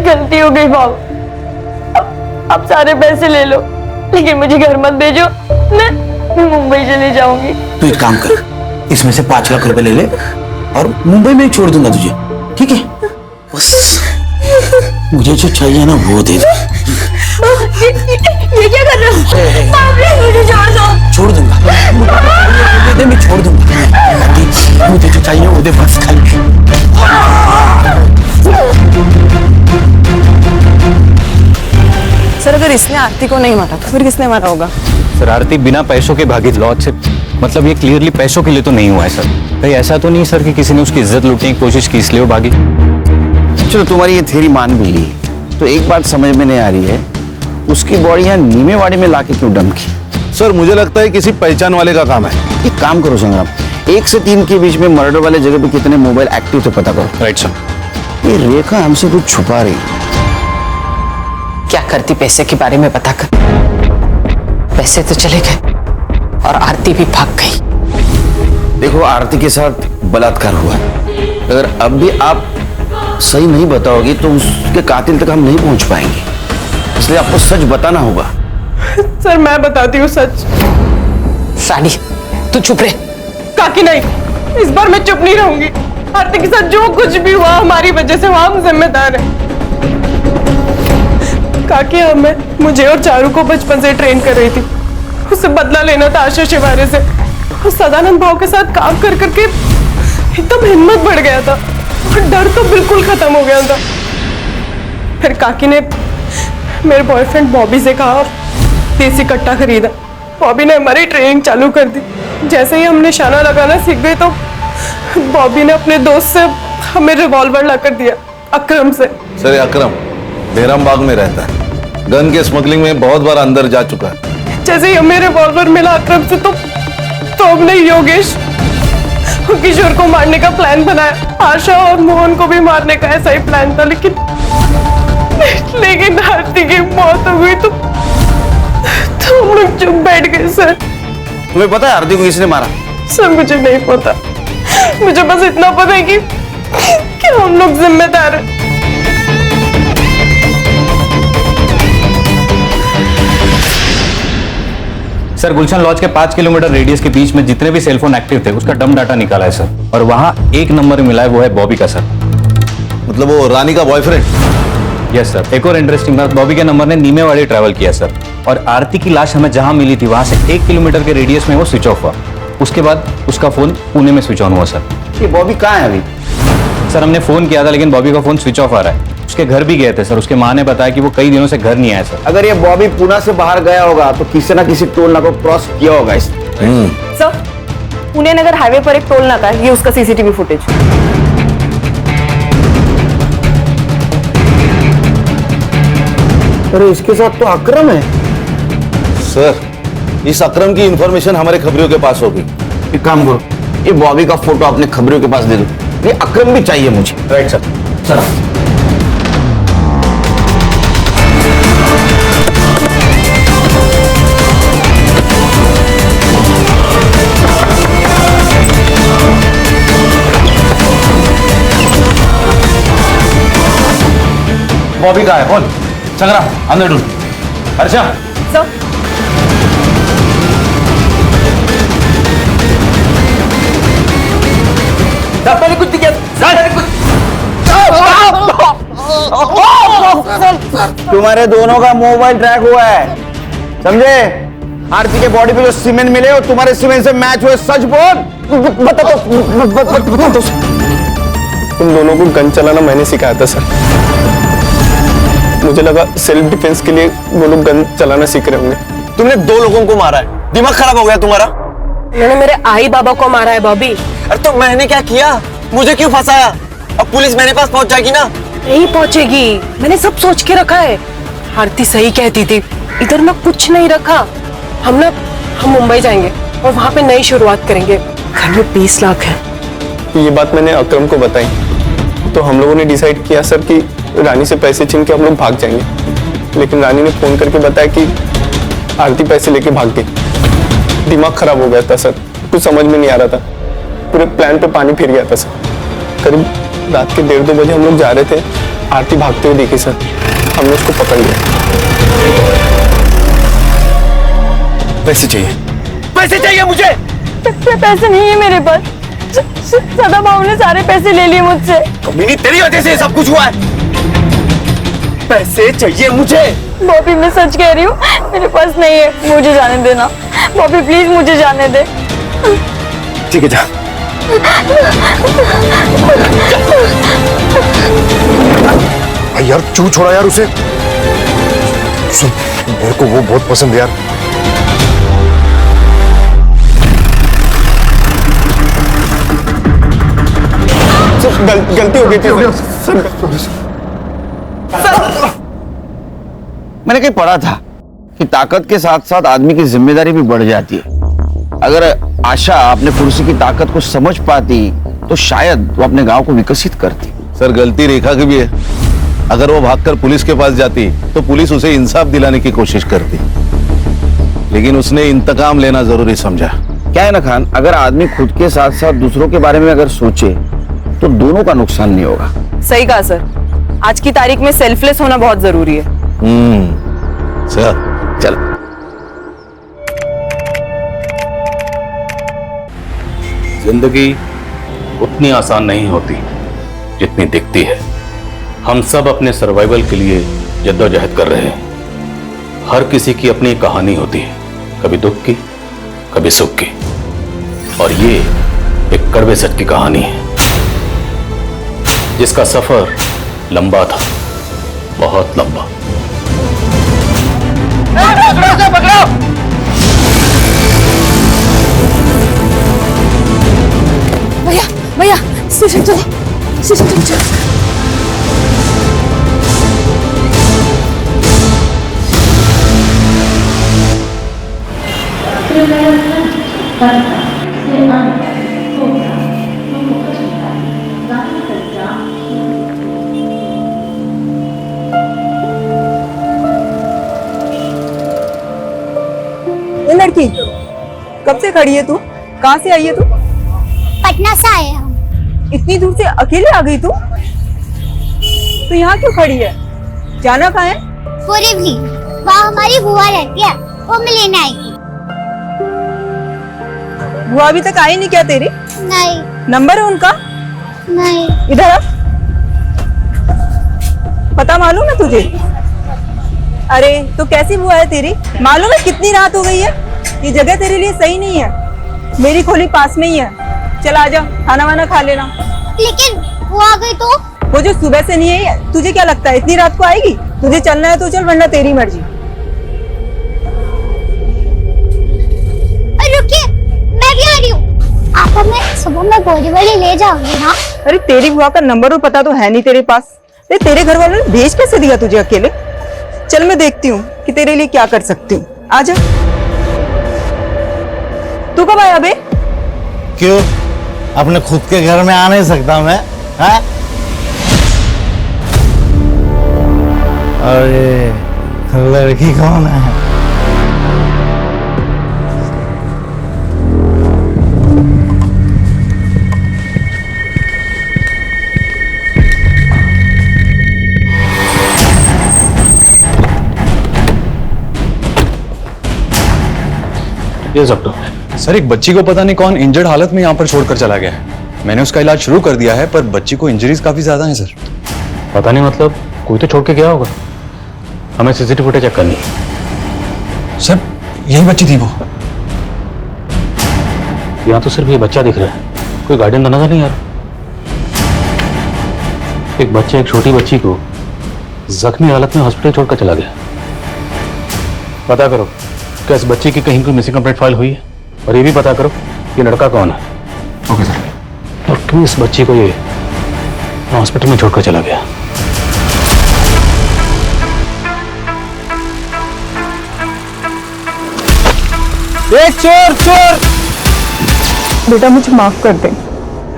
गलती हो गई बाबू। अब सारे पैसे ले लो, लेकिन मुझे घर मत भेजो। मैं मुंबई चली जाऊंगी। तू एक काम कर, इसमें से 5 लाख रुपए ले ले और मुंबई में ही छोड़ दूंगा तुझे, ठीक है? बस मुझे जो चाहिए ना वो दे दे। ये क्या कर रहे हो? बाप रे, मुझे छोड़ दो। छोड़ दूंगा, दे, मैं छोड़ दूंगा। मुझे जो चाहिए वो दे बस खाली। सर, अगर इसने आरती को नहीं मारा तो फिर किसने मारा होगा? सर, आरती बिना पैसों के भागी लॉज से। मतलब ये क्लियरली पैसों के लिए तो नहीं हुआ है सर। कहीं ऐसा तो नहीं सर कि किसी ने उसकी इज्जत लूटने की कोशिश की इसलिए वो भागी? चलो, तुम्हारी ये थ्योरी मान भी ली, तो एक बात समझ में नहीं आ रही है, उसकी बॉडी यहाँ नीमेवाड़ी में लाके क्यों डंप की? सर, मुझे लगता है किसी पहचान वाले का काम है। एक काम करो संग्राम, 1 से 3 के बीच में मर्डर वाले जगह पे कितने मोबाइल एक्टिव थे पता करो। Right sir. ये रेखा हमसे कुछ छुपा रही। क्या करती पैसे के बारे में पता कर। पैसे तो चले गए और आरती भी भाग गई। देखो, आरती के साथ बलात्कार हुआ। अगर अब भी आप सही नहीं बताओगी तो उसके कातिल तक हम नहीं पहुंच पाएंगे, इसलिए आपको सच बताना होगा। सर मैं बताती हूँ सच। रानी तू चुप रहे। काकी नहीं, इस बार मैं चुप नहीं रहूंगी। आरती के साथ जो कुछ भी हुआ हमारी वजह से, हम जिम्मेदार हैं। काकी मुझे और चारू को बचपन से ट्रेन कर रही थी। उससे बदला लेना था आशा शिवारे से। उस सदानंद भाव के साथ काम कर करके एकदम हिम्मत बढ़ गया था और डर तो बिल्कुल खत्म हो गया था। फिर काकी ने मेरे बॉयफ्रेंड बॉबी से कहा और देसी कट्टा खरीदा। बॉबी ने हमारी ट्रेनिंग चालू कर दी। जैसे ही हम निशाना लगाना सीख गए तो बॉबी ने अपने दोस्त से हमें रिवॉल्वर लाकर दिया, अकरम से। सर अकरम बेरम बाग में रहता है, गन के स्मगलिंग में बहुत बार अंदर जा चुका है। जैसे ही हमें रिवॉल्वर मिला अकरम से तो हमने योगेश और किशोर को मारने का प्लान बनाया। आशा और मोहन को भी मारने का ऐसा ही प्लान था, लेकिन आरती की मौत हो गई तो हम लोग चुप बैठ गए। सर तुम्हें पता है आरती को किसने मारा? सर मुझे नहीं पता, मुझे बस इतना पता है कि हम लोग जिम्मेदार हैं। सर गुलशन लॉज के 5 किलोमीटर रेडियस के बीच में जितने भी सेलफोन एक्टिव थे उसका डम डाटा निकाला है सर, और वहां एक नंबर मिला है, वो है बॉबी का सर। मतलब वो रानी का बॉयफ्रेंड? Yes sir. एक और इंटरेस्टिंग बात, बॉबी के नंबर ने नीमेवाड़ी ट्रैवल किया सर, और आरती की लाश हमें जहां मिली थी वहां से 1 किलोमीटर के रेडियस में वो स्विच ऑफ हुआ। उसके बाद उसका फोन पुणे में स्विच ऑन हुआ सर। ये बॉबी कहाँ है अभी? सर हमने फोन किया था लेकिन बॉबी का फोन स्विच ऑफ आ रहा है। उसके घर भी गए थे सर, उसके माँ ने बताया कि वो कई दिनों से घर नहीं आया सर। अगर ये बॉबी पुणे से बाहर गया होगा तो किसी ना किसी टोल नाका को क्रॉस किया होगा इसने। सर पुणे नगर हाईवे पर एक टोल नाका है, ये उसका सीसीटीवी फुटेज। अरे इसके साथ तो अकरम है। सर इस अकरम की इंफॉर्मेशन हमारे खबरियों के पास होगी। एक काम करो, ये बॉबी का फोटो अपने खबरियों के पास दे दो, ये अकरम भी चाहिए मुझे। Right sir. सर बॉबी का है, बोल चंगरा अंदर ढूंढ। अर्षा सर मैंने कुछ दिया, तुम्हारे दोनों का मोबाइल ट्रैक हुआ है, समझे? आरती के बॉडी पे जो सीमेंट मिले और तुम्हारे सीमेंट से मैच हुए, सच बोल। बता दो। तुम दोनों को गन चलाना मैंने सिखाया था सर। मुझे लगा सेल्फ डिफेंस के लिए वो लोग गन चलाना सीख रहे होंगे। तुमने 2 लोगों को मारा है, दिमाग खराब हो गया तुम्हारा? मैंने मेरे आई बाबा को मारा है बॉबी। अरे तो मैंने क्या किया? मुझे क्यों फंसाया? अब पुलिस मेरे पास पहुंच जाएगी ना? नहीं पहुंचेगी, मैंने सब सोच के रखा है। आरती सही कहती थी, इधर ना कुछ नहीं रखा। हम मुंबई जाएंगे और वहां पे नई शुरुआत करेंगे। घर में 20 लाख है। ये बात मैंने अकरम को बताई तो हम लोगों ने डिसाइड किया सर कि रानी से पैसे छीन के हम लोग भाग जाएंगे, लेकिन रानी ने फोन करके बताया कि आरती पैसे लेके भाग गई। दिमाग खराब हो गया था सर, कुछ समझ में नहीं आ रहा था। पूरे प्लान पे पानी फिर गया था सर। करीब रात के 1:30-2 बजे हम लोग जा रहे थे, आरती भागते हुए दिखी सर, हमने उसको पकड़ लिया। पैसे चाहिए, पैसे चाहिए मुझे। पैसे नहीं है मेरे पास। सदा बाबू ने सारे पैसे ले लिए मुझसे। कमीनी तेरी वजह से सब कुछ हुआ है। पैसे चाहिए मुझे। बॉबी मैं सच कह रही हूँ, मेरे पास नहीं है, मुझे जाने देना। बॉबी प्लीज मुझे जाने दे। ठीक है जा। भाई यार क्यों छोड़ा यार उसे? सुन, मेरे को वो बहुत पसंद है यार। गलती हो गई थी मैंने कहीं पढ़ा था कि ताकत के साथ साथ आदमी की जिम्मेदारी भी बढ़ जाती है। अगर आशा अपने कुर्सी की ताकत को समझ पाती तो शायद वो अपने गांव को विकसित करती। सर गलती रेखा की भी है। अगर वो भागकर पुलिस के पास जाती तो पुलिस उसे इंसाफ दिलाने की कोशिश करती, लेकिन उसने इंतकाम लेना जरूरी समझा। क्या है ना खान, अगर आदमी खुद के साथ साथ दूसरों के बारे में अगर सोचे तो दोनों का नुकसान नहीं होगा। सही कहा सर, आज की तारीख में सेल्फलेस होना बहुत जरूरी है। सर चल। जिंदगी उतनी आसान नहीं होती जितनी दिखती है। हम सब अपने सर्वाइवल के लिए जद्दोजहद कर रहे हैं। हर किसी की अपनी कहानी होती है, कभी दुख की, कभी सुख की, और ये एक कड़वे सच की कहानी है जिसका सफर लंबा था, बहुत लंबा। भैया भैया स्टेशन चलो, स्टेशन चलो। ये लड़की कब से खड़ी है तू? कहाँ से आई है तू? पटना से आए हम। इतनी दूर से अकेले आ गई तू? तो यहाँ क्यों खड़ी है? जाना कहाँ है? बोरीवली, वहाँ हमारी बुआ रहती है, वो मैं लेने आई थी। बुआ अभी तक आई नहीं क्या तेरी? नहीं। नंबर है उनका? नहीं। इधर आ। पता मालूम है तुझे? अरे तो कैसी बुआ है तेरी? मालूम है कितनी रात हो गई है? ये जगह तेरे लिए सही नहीं है। मेरी खोली पास में ही है, चल आजा, खाना वाना खा लेना। लेकिन वो आ गई तो? वो जो सुबह से नहीं है, तुझे क्या लगता है इतनी रात को आएगी? तुझे चलना है तो चल, वरना तेरी मर्जी। रुकिए, मैं भी आ रही हूँ। आप हमें सुबह में बोरीवली ले जाओगे ना? अरे तेरी बुआ का नंबर और पता तो है नहीं तेरे पास। तेरे घर वालों ने भेज कैसे दिया तुझे अकेले? चल मैं देखती हूँ कि तेरे लिए क्या कर सकती हूँ। आजा। तू कब आया बे? क्यों, अपने खुद के घर में आ नहीं सकता मैं? है? अरे लड़की कौन है? ये डॉक्टर सर, एक बच्ची को पता नहीं कौन इंजर्ड हालत में यहाँ पर छोड़कर चला गया है। मैंने उसका इलाज शुरू कर दिया है, पर बच्ची को इंजरीज काफी ज्यादा हैं सर। पता नहीं, मतलब कोई तो छोड़ के गया होगा। हमें सीसीटीवी फुटेज चेक करनी है। सर यही बच्ची थी वो। यहाँ तो सिर्फ ये बच्चा दिख रहा है, कोई गार्डियन तो नजर नहीं आ रहा। एक बच्चे एक छोटी बच्ची को जख्मी हालत में हॉस्पिटल छोड़कर चला गया। पता करो क्या इस बच्ची की कहीं कोई मिसिंग कंप्लेंट फाइल हुई है, और ये भी पता करो ये लड़का कौन है। Okay sir. और क्यों इस बच्ची को ये हॉस्पिटल में छोड़कर चला गया। चोर चोर! बेटा मुझे माफ कर दे,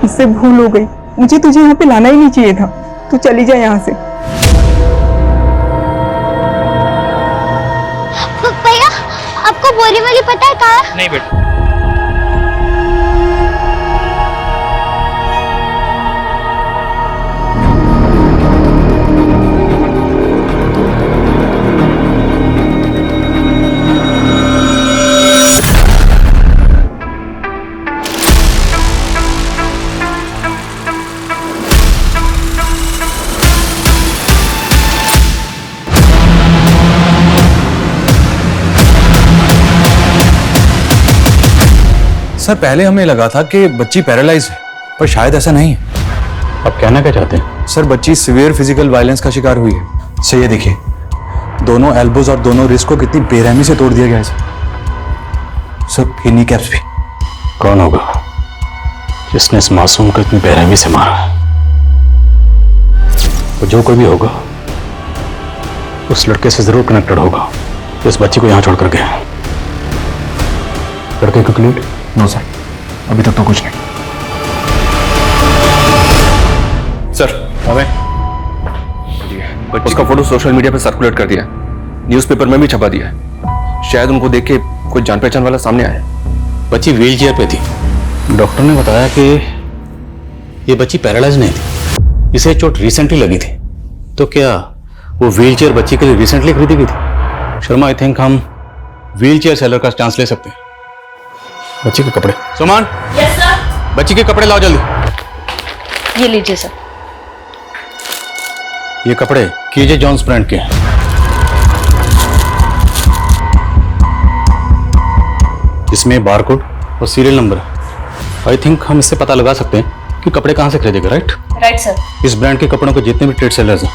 मुझसे भूल हो गई। मुझे तुझे यहाँ पे लाना ही नहीं चाहिए था। तू चली जा यहाँ से। भैया, आपको बोरीवली पता है कहाँ है? नहीं बेटा। सर पहले हमें लगा था कि बच्ची पैरालाइज है, पर शायद ऐसा नहीं है। अब कहना क्या चाहते हैं? सर बच्ची सिवियर फिजिकल वायलेंस का शिकार हुई है। सर ये देखिए, दोनों एल्बोज और दोनों रिस्ट को कितनी बेरहमी से तोड़ दिया गया है सर। किडनी कैप्स भी। कौन होगा जिसने इस मासूम को इतनी बेरहमी से मारा? वो जो कोई भी होगा उस लड़के से जरूर कनेक्टेड होगा जो इस बच्ची को यहां छोड़कर गया। लड़के को क्लीड? नो सर, अभी तक तो कुछ नहीं। सर हमें उसका फोटो सोशल मीडिया पर सर्कुलेट कर दिया, न्यूज़पेपर में भी छपा दिया है। शायद उनको देख के कुछ जान पहचान वाला सामने आया? बच्ची व्हील चेयर पे थी। डॉक्टर ने बताया कि ये बच्ची पैरालाइज नहीं थी, इसे चोट रिसेंटली लगी थी। तो क्या वो व्हील चेयर बच्ची के लिए रिसेंटली खरीदी गई थी? शर्मा, आई थिंक हम व्हील चेयर सेलर का चांस ले सकते हैं। बच्ची के कपड़े, सुमन, यस सर। बच्ची के कपड़े लाओ जल्दी। ये लीजिए सर। ये कपड़े केजे जॉन्स ब्रांड के हैं। इसमें बारकोड और सीरियल नंबर है। आई थिंक हम इससे पता लगा सकते हैं कि कपड़े कहां से खरीदेगा, राइट? Right sir. इस ब्रांड के कपड़ों के जितने भी ट्रेड सेलर्स हैं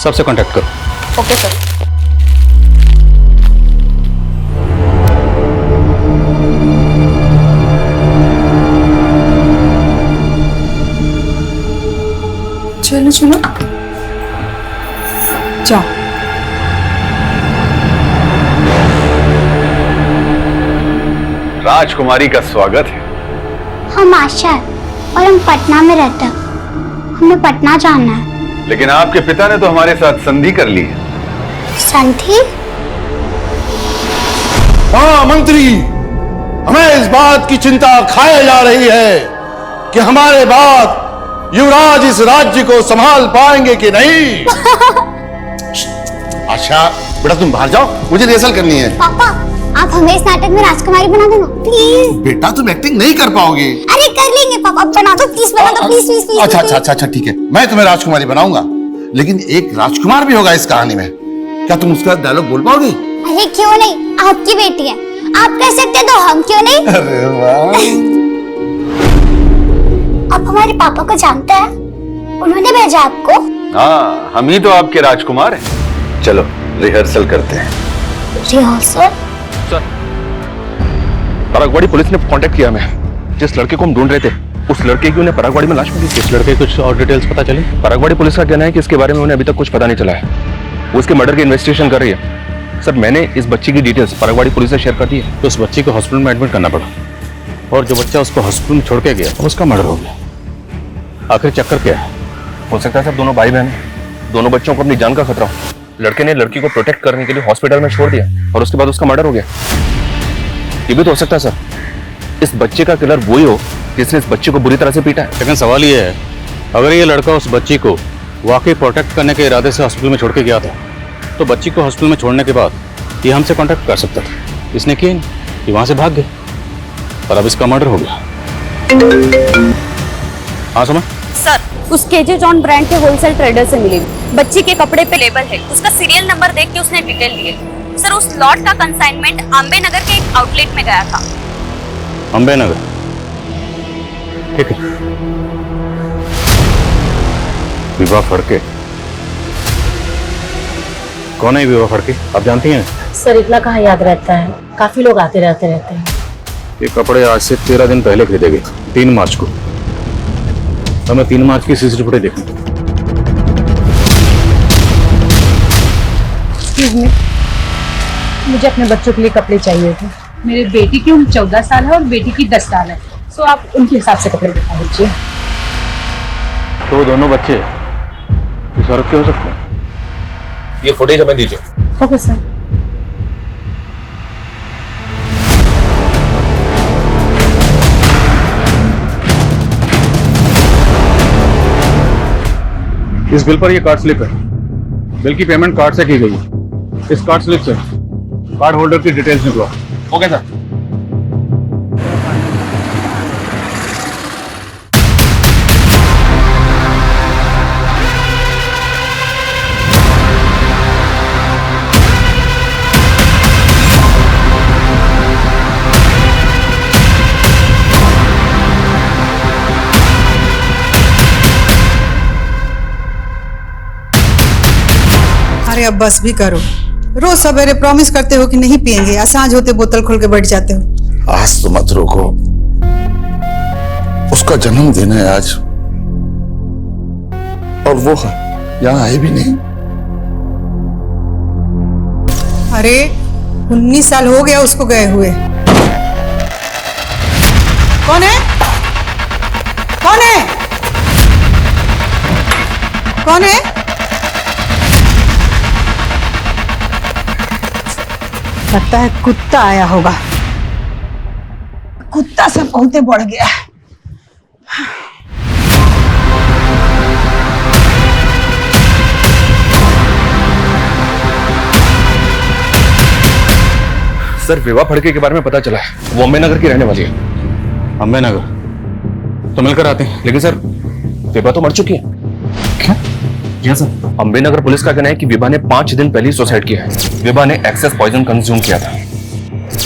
सबसे कांटेक्ट करो। Okay sir. चलो चलो जाओ। राजकुमारी का स्वागत है। हम आशा है और हम पटना में रहते हैं। हमें पटना जाना है। लेकिन आपके पिता ने तो हमारे साथ संधि कर ली है। संधि? हाँ मंत्री, हमें इस बात की चिंता खाए जा रही है कि हमारे बाद युवराज इस राज्य को संभाल पाएंगे कि नहीं। अच्छा बेटा तुम बाहर जाओ, मुझे रिहर्सल करनी है। पापा आप हमें इस नाटक में राजकुमारी बना देना प्लीज। बेटा तुम एक्टिंग नहीं कर पाओगे। अरे कर लेंगे पापा, बना दो प्लीज, बना दो प्लीज प्लीज प्लीज। अच्छा अच्छा अच्छा अच्छा ठीक है, मैं तुम्हें राजकुमारी बनाऊंगा, लेकिन एक राजकुमार भी होगा इस कहानी में। क्या तुम उसका डायलॉग बोल पाओगे? अरे क्यों नहीं, आपकी बेटी है, आप कर सकते तो हम क्यों नहीं। अरे वाह। आप हमारे पापा को जानते हैं? उन्होंने भेजा आपको? हाँ, हम ही तो आपके राजकुमार हैं। चलो रिहर्सल करते हैं। रिहर्सल? सर, परागवाड़ी पुलिस ने कांटेक्ट किया हमें। जिस लड़के को हम ढूंढ रहे थे, उस लड़के की उन्हें परागवाड़ी में लाश मिली। इस लड़के कुछ और डिटेल्स पता चली? परागवाड़ी पुलिस का कहना है कि इसके बारे में उन्हें अभी तक कुछ पता नहीं चला है। वो उसके मर्डर की इन्वेस्टिगेशन कर रही है। सर, मैंने इस बच्ची की डिटेल्स परागवाड़ी पुलिस से शेयर कर दी है। तो उस बच्ची को हॉस्पिटल में एडमिट करना पड़ा और जो बच्चा उसको हॉस्पिटल में छोड़ के गया उसका मर्डर हो गया। आखिर चक्कर क्या है? हो सकता है सर दोनों भाई बहन, दोनों बच्चों को अपनी जान का खतरा हो। लड़के ने लड़की को प्रोटेक्ट करने के लिए हॉस्पिटल में छोड़ दिया और उसके बाद उसका मर्डर हो गया। ये भी तो हो सकता है सर, इस बच्चे का किलर वही हो जिसने इस बच्चे को बुरी तरह से पीटा है। लेकिन सवाल ये है, अगर ये लड़का उस बच्ची को वाकई प्रोटेक्ट करने के इरादे से हॉस्पिटल में छोड़ के गया था, तो बच्ची को हॉस्पिटल में छोड़ने के बाद ये हमसे कांटेक्ट कर सकता था। इसने किया नहीं, ये वहां से भाग गए और अब इसका मर्डर हो गया। हाँ समझ सर, उस केजे जॉन ब्रांड के होलसेल ट्रेडर से मिली। बच्ची के कपड़े पे लेबल है, उसका सीरियल नंबर देख के उसने डिटेल लिए। सर, उस लॉट का कंसाइनमेंट अम्बे नगर के एक आउटलेट में गया था। अम्बे नगर, ठीक है। विवाह फड़के, कौन है विवाह फड़के? आप जानती हैं? सर इतना कहाँ याद रहता है, काफी लोग आते रहते हैं। ये कपड़े आज से 13 दिन पहले खरीदे गए, 3 मार्च को। हमें 3 मार्च की सीसीटीवी फुटेज देखनी। मुझे अपने बच्चों के लिए कपड़े चाहिए थे। मेरे बेटी की उम्र 14 साल है और बेटी की 10 साल है, तो आप उनके हिसाब से कपड़े दिखा दीजिए। तो वो दोनों बच्चे इस औरत के हो सकते हैं? ये फुटेज हमें दीजिए। Okay sir. इस बिल पर ये कार्ड स्लिप है। बिल की पेमेंट कार्ड से की गई है। इस कार्ड स्लिप से कार्ड होल्डर की डिटेल्स निकलो। Okay sir. अरे अब बस भी करो, रोज सवेरे प्रॉमिस करते हो कि नहीं पियेंगे, या सांझ होते बोतल खोल के बैठ जाते हो। आज तो मत रोको, उसका जन्मदिन है आज और वो यहाँ आए भी नहीं। अरे 19 साल हो गया उसको गए हुए। कौन है? कौन है? कौन है? लगता है कुत्ता आया होगा। कुत्ता सब बहुते बढ़ गया है। सर विवाह फड़के के बारे में पता चला है, वो अम्बे नगर की रहने वाली है। अम्बे नगर तो मिलकर आते हैं। लेकिन सर विवाह तो मर चुकी है। क्या सर? अम्बे नगर पुलिस का कहना है कि विवाह ने 5 दिन पहले ही सुसाइड किया है। विवाह ने एक्सेस पॉइजन कंज्यूम किया था।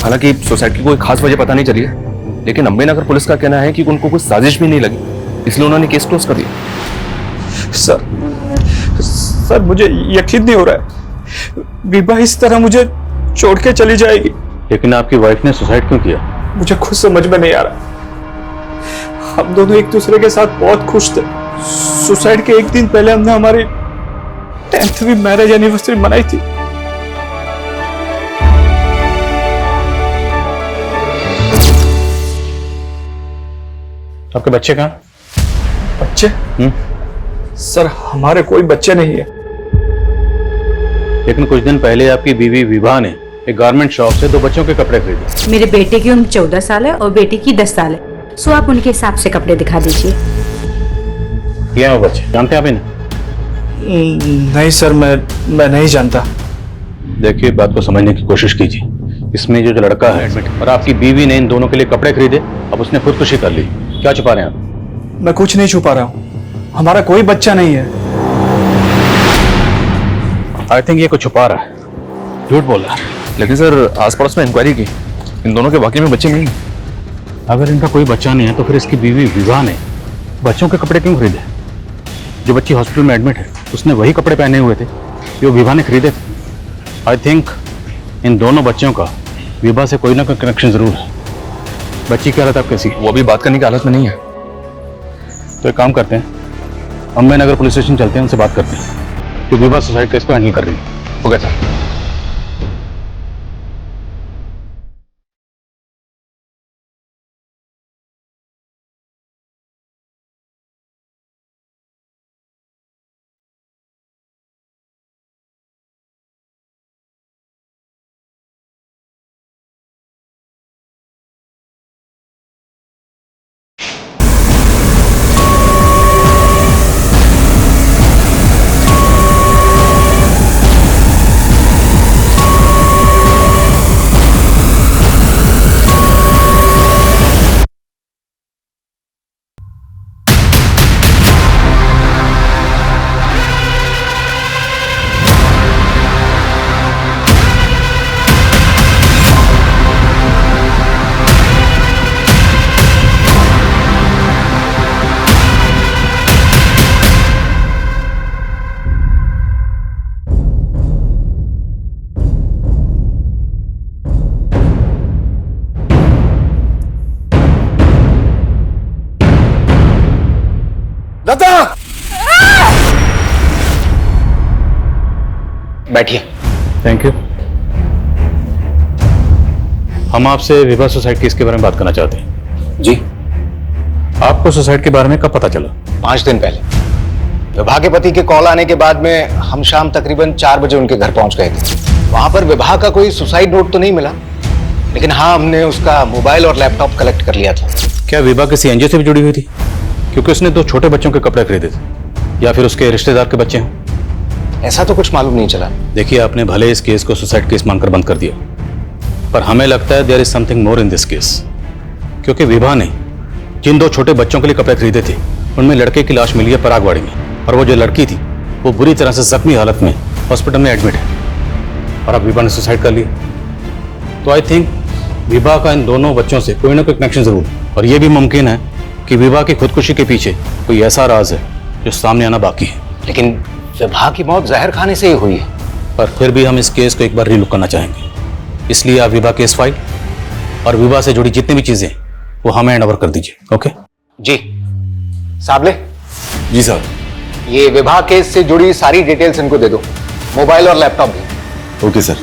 हालांकि सुसाइड की कोई खास वजह पता नहीं चली है, लेकिन अम्बे नगर पुलिस का कहना है कि उनको कोई साजिश भी नहीं लगी, इसलिए उन्होंने केस क्लोज कर दिया। सर मुझे यकीन नहीं हो रहा है, विवाह इस तरह मुझे छोड़ के चली जाएगी। लेकिन आपकी वाइफ ने सुसाइड क्यों किया? मुझे खुद समझ में नहीं आ रहा। हम दोनों एक दूसरे के साथ बहुत खुश थे। सुसाइड के एक दिन पहले हमने हमारी 10वीं मैरिज एनिवर्सरी मनाई थी। आपके बच्चे कहाँ? बच्चे? सर हमारे कोई बच्चे नहीं है। लेकिन कुछ दिन पहले आपकी बीवी विभा ने एक गारमेंट शॉप से 2 बच्चों के कपड़े खरीदे। मेरे बेटे की उम्र 14 साल है और बेटी की 10 साल है। सो आप उनके हिसाब से कपड़े दिखा दीजिए। ये हैं वो बच्चे, जानते हैं आप इन्हें? नहीं सर, मैं नहीं जानता। देखिए बात को समझने की कोशिश कीजिए। इसमें जो लड़का है और आपकी बीवी ने इन दोनों के लिए कपड़े खरीदे, अब उसने खुदकुशी कर ली। क्या छुपा रहे हैं आप? मैं कुछ नहीं छुपा रहा हूँ, हमारा कोई बच्चा नहीं है। आई थिंक ये कुछ छुपा रहा है, झूठ बोल रहा है। लेकिन सर आस पड़ोस में इंक्वायरी की, इन दोनों के वाकई में बच्चे नहीं। अगर इनका कोई बच्चा नहीं है तो फिर इसकी बीवी विभा ने बच्चों के कपड़े क्यों खरीदे? जो बच्ची हॉस्पिटल में एडमिट है उसने वही कपड़े पहने हुए थे जो विभा ने खरीदे थे। आई थिंक इन दोनों बच्चों का विभा से कोई ना कोई कनेक्शन जरूर है। बच्ची की हालत आप कैसी? वो भी बात करने की हालत में नहीं है। तो एक काम करते हैं, अम्बे नगर पुलिस स्टेशन चलते हैं, उनसे बात करते हैं कि विभा सुसाइड केस को हैंडल कर रही है। Okay sir. बैठिए। Thank you. हम आपसे विभा सुसाइड केस के बारे में बात करना चाहते हैं। जी। आपको सुसाइड के बारे में कब पता चला? 5 दिन पहले विभा के पति के कॉल आने के बाद में हम शाम तकरीबन 4 बजे उनके घर पहुंच गए थे। वहां पर विभा का कोई सुसाइड नोट तो नहीं मिला, लेकिन हाँ हमने उसका मोबाइल और लैपटॉप कलेक्ट कर लिया था। क्या विभा किसी एनजीओ से भी जुड़ी हुई थी? क्योंकि उसने 2 छोटे बच्चों के कपड़े खरीदे थे, या फिर उसके रिश्तेदार के बच्चे हैं? ऐसा तो कुछ मालूम नहीं चला। देखिए आपने भले इस केस को सुसाइड केस मानकर बंद कर दिया, पर हमें लगता है there is something more in this case. क्योंकि विभा ने जिन 2 छोटे बच्चों के लिए कपड़े खरीदे थे उनमें लड़के की लाश मिली है परागवाड़ी में, और वो जो लड़की थी वो बुरी तरह से जख्मी हालत में हॉस्पिटल में एडमिट है, और अब विभा ने सुसाइड कर लिया। तो आई थिंक विभा का इन दोनों बच्चों से कोई ना कोई कनेक्शन जरूर है, और ये भी मुमकिन है कि विभा की खुदकुशी के पीछे कोई ऐसा राज है जो सामने आना बाकी है। लेकिन विभा की मौत जहर खाने से ही हुई है। पर फिर भी हम इस केस को एक बार रीलुक करना चाहेंगे, इसलिए आप विभा केस फाइल और विभा से जुड़ी जितनी भी चीजें वो हमें हैंड ओवर कर दीजिए। ओके जी। साबले। जी सर। ये विभा केस से जुड़ी सारी डिटेल्स इनको दे दो, मोबाइल और लैपटॉप भी। Okay sir.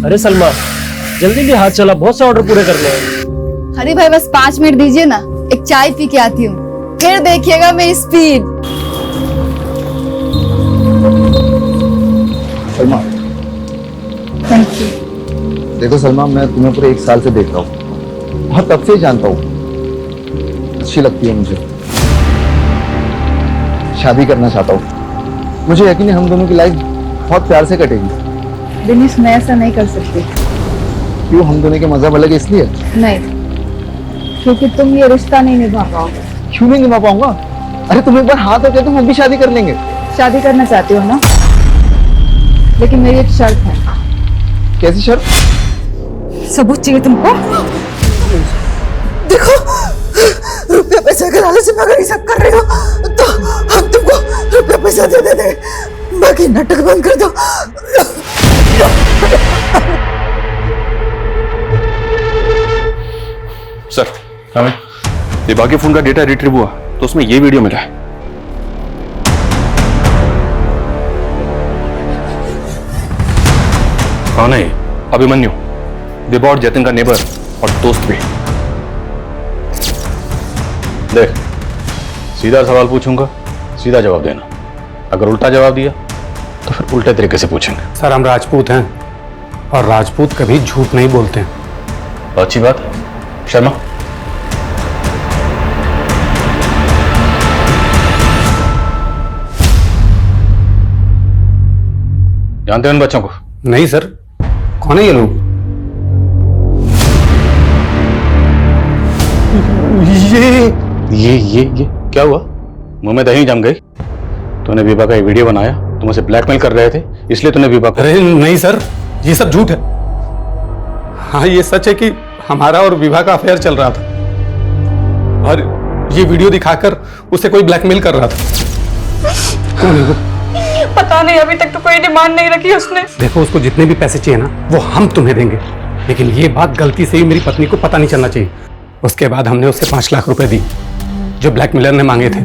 अरे सलमा जल्दी ले, हाथ चला, बहुत से ऑर्डर पूरे करने हैं। अरे भाई बस 5 मिनट दीजिए ना, एक चाय पी के आती हूँ, फिर देखिएगा मेरी स्पीड। Salma, thank you. देखो सलमा, मैं तुम्हें पूरे 1 साल से देख रहा हूँ और तब से ही जानता हूँ। अच्छी लगती है मुझे, शादी करना चाहता हूँ। मुझे यकीन है हम दोनों की लाइफ बहुत प्यार से कटेगी। दिनेश, मैं ऐसा नहीं कर सकती। क्यों, हम दोनों के मजहब अलग है इसलिए? नहीं, क्योंकि तुम ये रिश्ता नहीं निभा पाओगे। क्यों नहीं निभा पाऊंगा? अरे तुम एक बार हाँ तो कहते तो हम भी शादी कर लेंगे। शादी करना चाहती हो ना, लेकिन मेरी एक शर्त है। कैसी शर्त? सबूत चाहिए तुमको। देखो, रुपया पैसा के लालच में अगर ये सब कर रहे हो तो हम तुमको रुपया पैसा दे देंगे, बाकी नाटक बंद कर दो। सर, हमें विभा के फोन का डेटा रिट्रीव हुआ तो उसमें ये वीडियो मिला है। कौन है? अभिमन्यु, विभा और जतिन का नेबर और दोस्त भी। देख, सीधा सवाल पूछूंगा, सीधा जवाब देना। अगर उल्टा जवाब दिया तो फिर उल्टे तरीके से पूछेंगे। सर, हम राजपूत हैं और राजपूत कभी झूठ नहीं बोलते हैं। अच्छी बात। शर्मा, जानते हो इन बच्चों को? नहीं सर, कौन है ये लोग? ये क्या हुआ? मुंह में दही जम गई? तूने विभा का एक वीडियो बनाया, तुम उसे ब्लैकमेल कर रहे थे, इसलिए तूने विभा को... अरे नहीं सर, ये सब झूठ है। हाँ, ये सच है कि हमारा और विभा का अफेयर चल रहा था और ये वीडियो दिखाकर उसे कोई ब्लैकमेल कर रहा था। कौन है वो? पता नहीं, अभी तक तो कोई डिमांड नहीं रखी उसने। देखो, उसको जितने भी पैसे चाहिए ना वो हम तुम्हें देंगे, लेकिन ये बात गलती से ही मेरी पत्नी को पता नहीं चलना चाहिए। उसके बाद हमने उसे 5 लाख रुपए दी जो ब्लैकमेलर ने मांगे थे।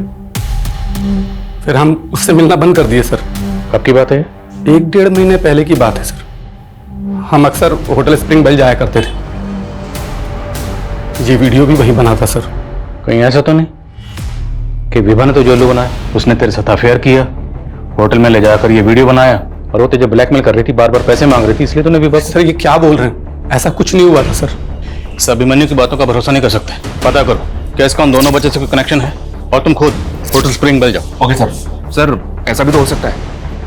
फिर हम उससे मिलना बंद कर दिए सर। कब की बात है? 1-1.5 महीने पहले की बात है सर। हम अक्सर होटल स्प्रिंग बेल जाया करते थे। ये वीडियो भी वहीं बना था सर। कहीं ऐसा तो नहीं कि विभा ने तो जो बनाया, उसने तेरे साथ अफेयर किया, होटल में ले जाकर ये वीडियो बनाया और वो तुझे ब्लैकमेल कर रही थी, बार बार पैसे मांग रही थी, इसलिए तूने विभा... सर, ये क्या बोल रहे हैं? ऐसा कुछ नहीं हुआ था सर। इस अभिमन्यु की बातों का भरोसा नहीं कर सकते। पता करो क्या इसका उन दोनों बच्चे से कोई कनेक्शन है, और तुम खुद होटल स्प्रिंग बेल जाओ। Okay sir. सर, ऐसा भी तो हो सकता है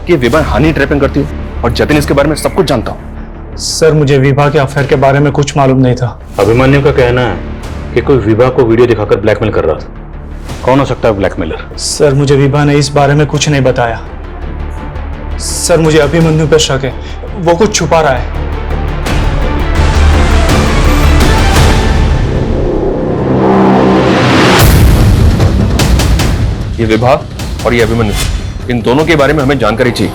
कि विभा हनी ट्रैपिंग करती हो और जतिन इसके बारे में सब कुछ जानता हो। सर, मुझे विभा के अफेयर के बारे में कुछ मालूम नहीं था। अभिमन्यु का कहना है कि कोई विभा को वीडियो दिखाकर ब्लैकमेल कर रहा था। कौन हो सकता है ब्लैकमेलर? सर, मुझे विभा ने इस बारे में कुछ नहीं बताया। सर, मुझे अभिमन्यु पर शक है, वो कुछ छुपा रहा है। ये विभा और ये अभिमन्यु, इन दोनों के बारे में हमें जानकारी चाहिए।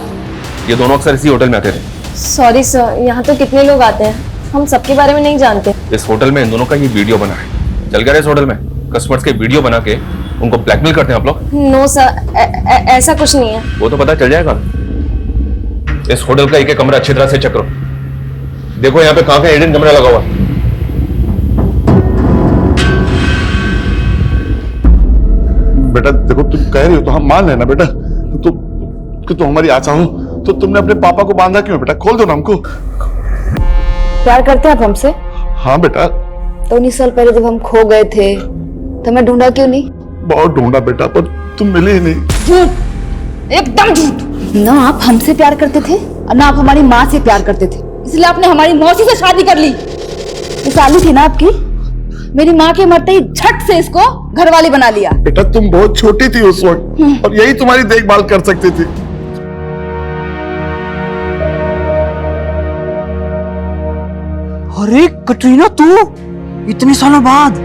ये दोनों अक्सर इसी होटल में आते थे। सॉरी सर, यहाँ तो कितने लोग आते हैं, हम सबके बारे में नहीं जानते। इस होटल में इन दोनों का ये वीडियो बना है। चल गया इस होटल में कस्टमर्स के वीडियो बना के उनको ब्लैकमेल करते हैं आप लोग? नो सर, ऐसा कुछ नहीं है। वो तो पता चल जाएगा। इस होटल का एक कमरा अच्छी तरह से चेक करो। देखो यहाँ पे कहाँ का हिडन कैमरा लगा हुआ है। बेटा देखो, तुम कह रही हो तो हम मान लेना बेटा। तो कि तुम हमारी आशा हो, तो तुमने अपने पापा को बांधा क्यों? बेटा खोल दो ना हमको। प्यार करते हैं आप हमसे? हाँ बेटा। तो 19 साल पहले जब हम खो गए थे तो मैं ढूंढा क्यों नहीं? बहुत ढूंढा बेटा, पर तुम मिली ही नहीं। झूठ, एकदम झूठ। ना आप हमसे प्यार करते थे और ना आप हमारी माँ से प्यार करते थे, इसलिए आपने हमारी मौसी से शादी कर ली। ये साली थी ना आपकी, मेरी माँ के मरते ही झट से इसको घरवाली बना लिया। बेटा तुम बहुत छोटी थी उस वक्त और यही तुम्हारी देखभाल कर सकती थी। अरे कटरीना, तू इतने सालों बाद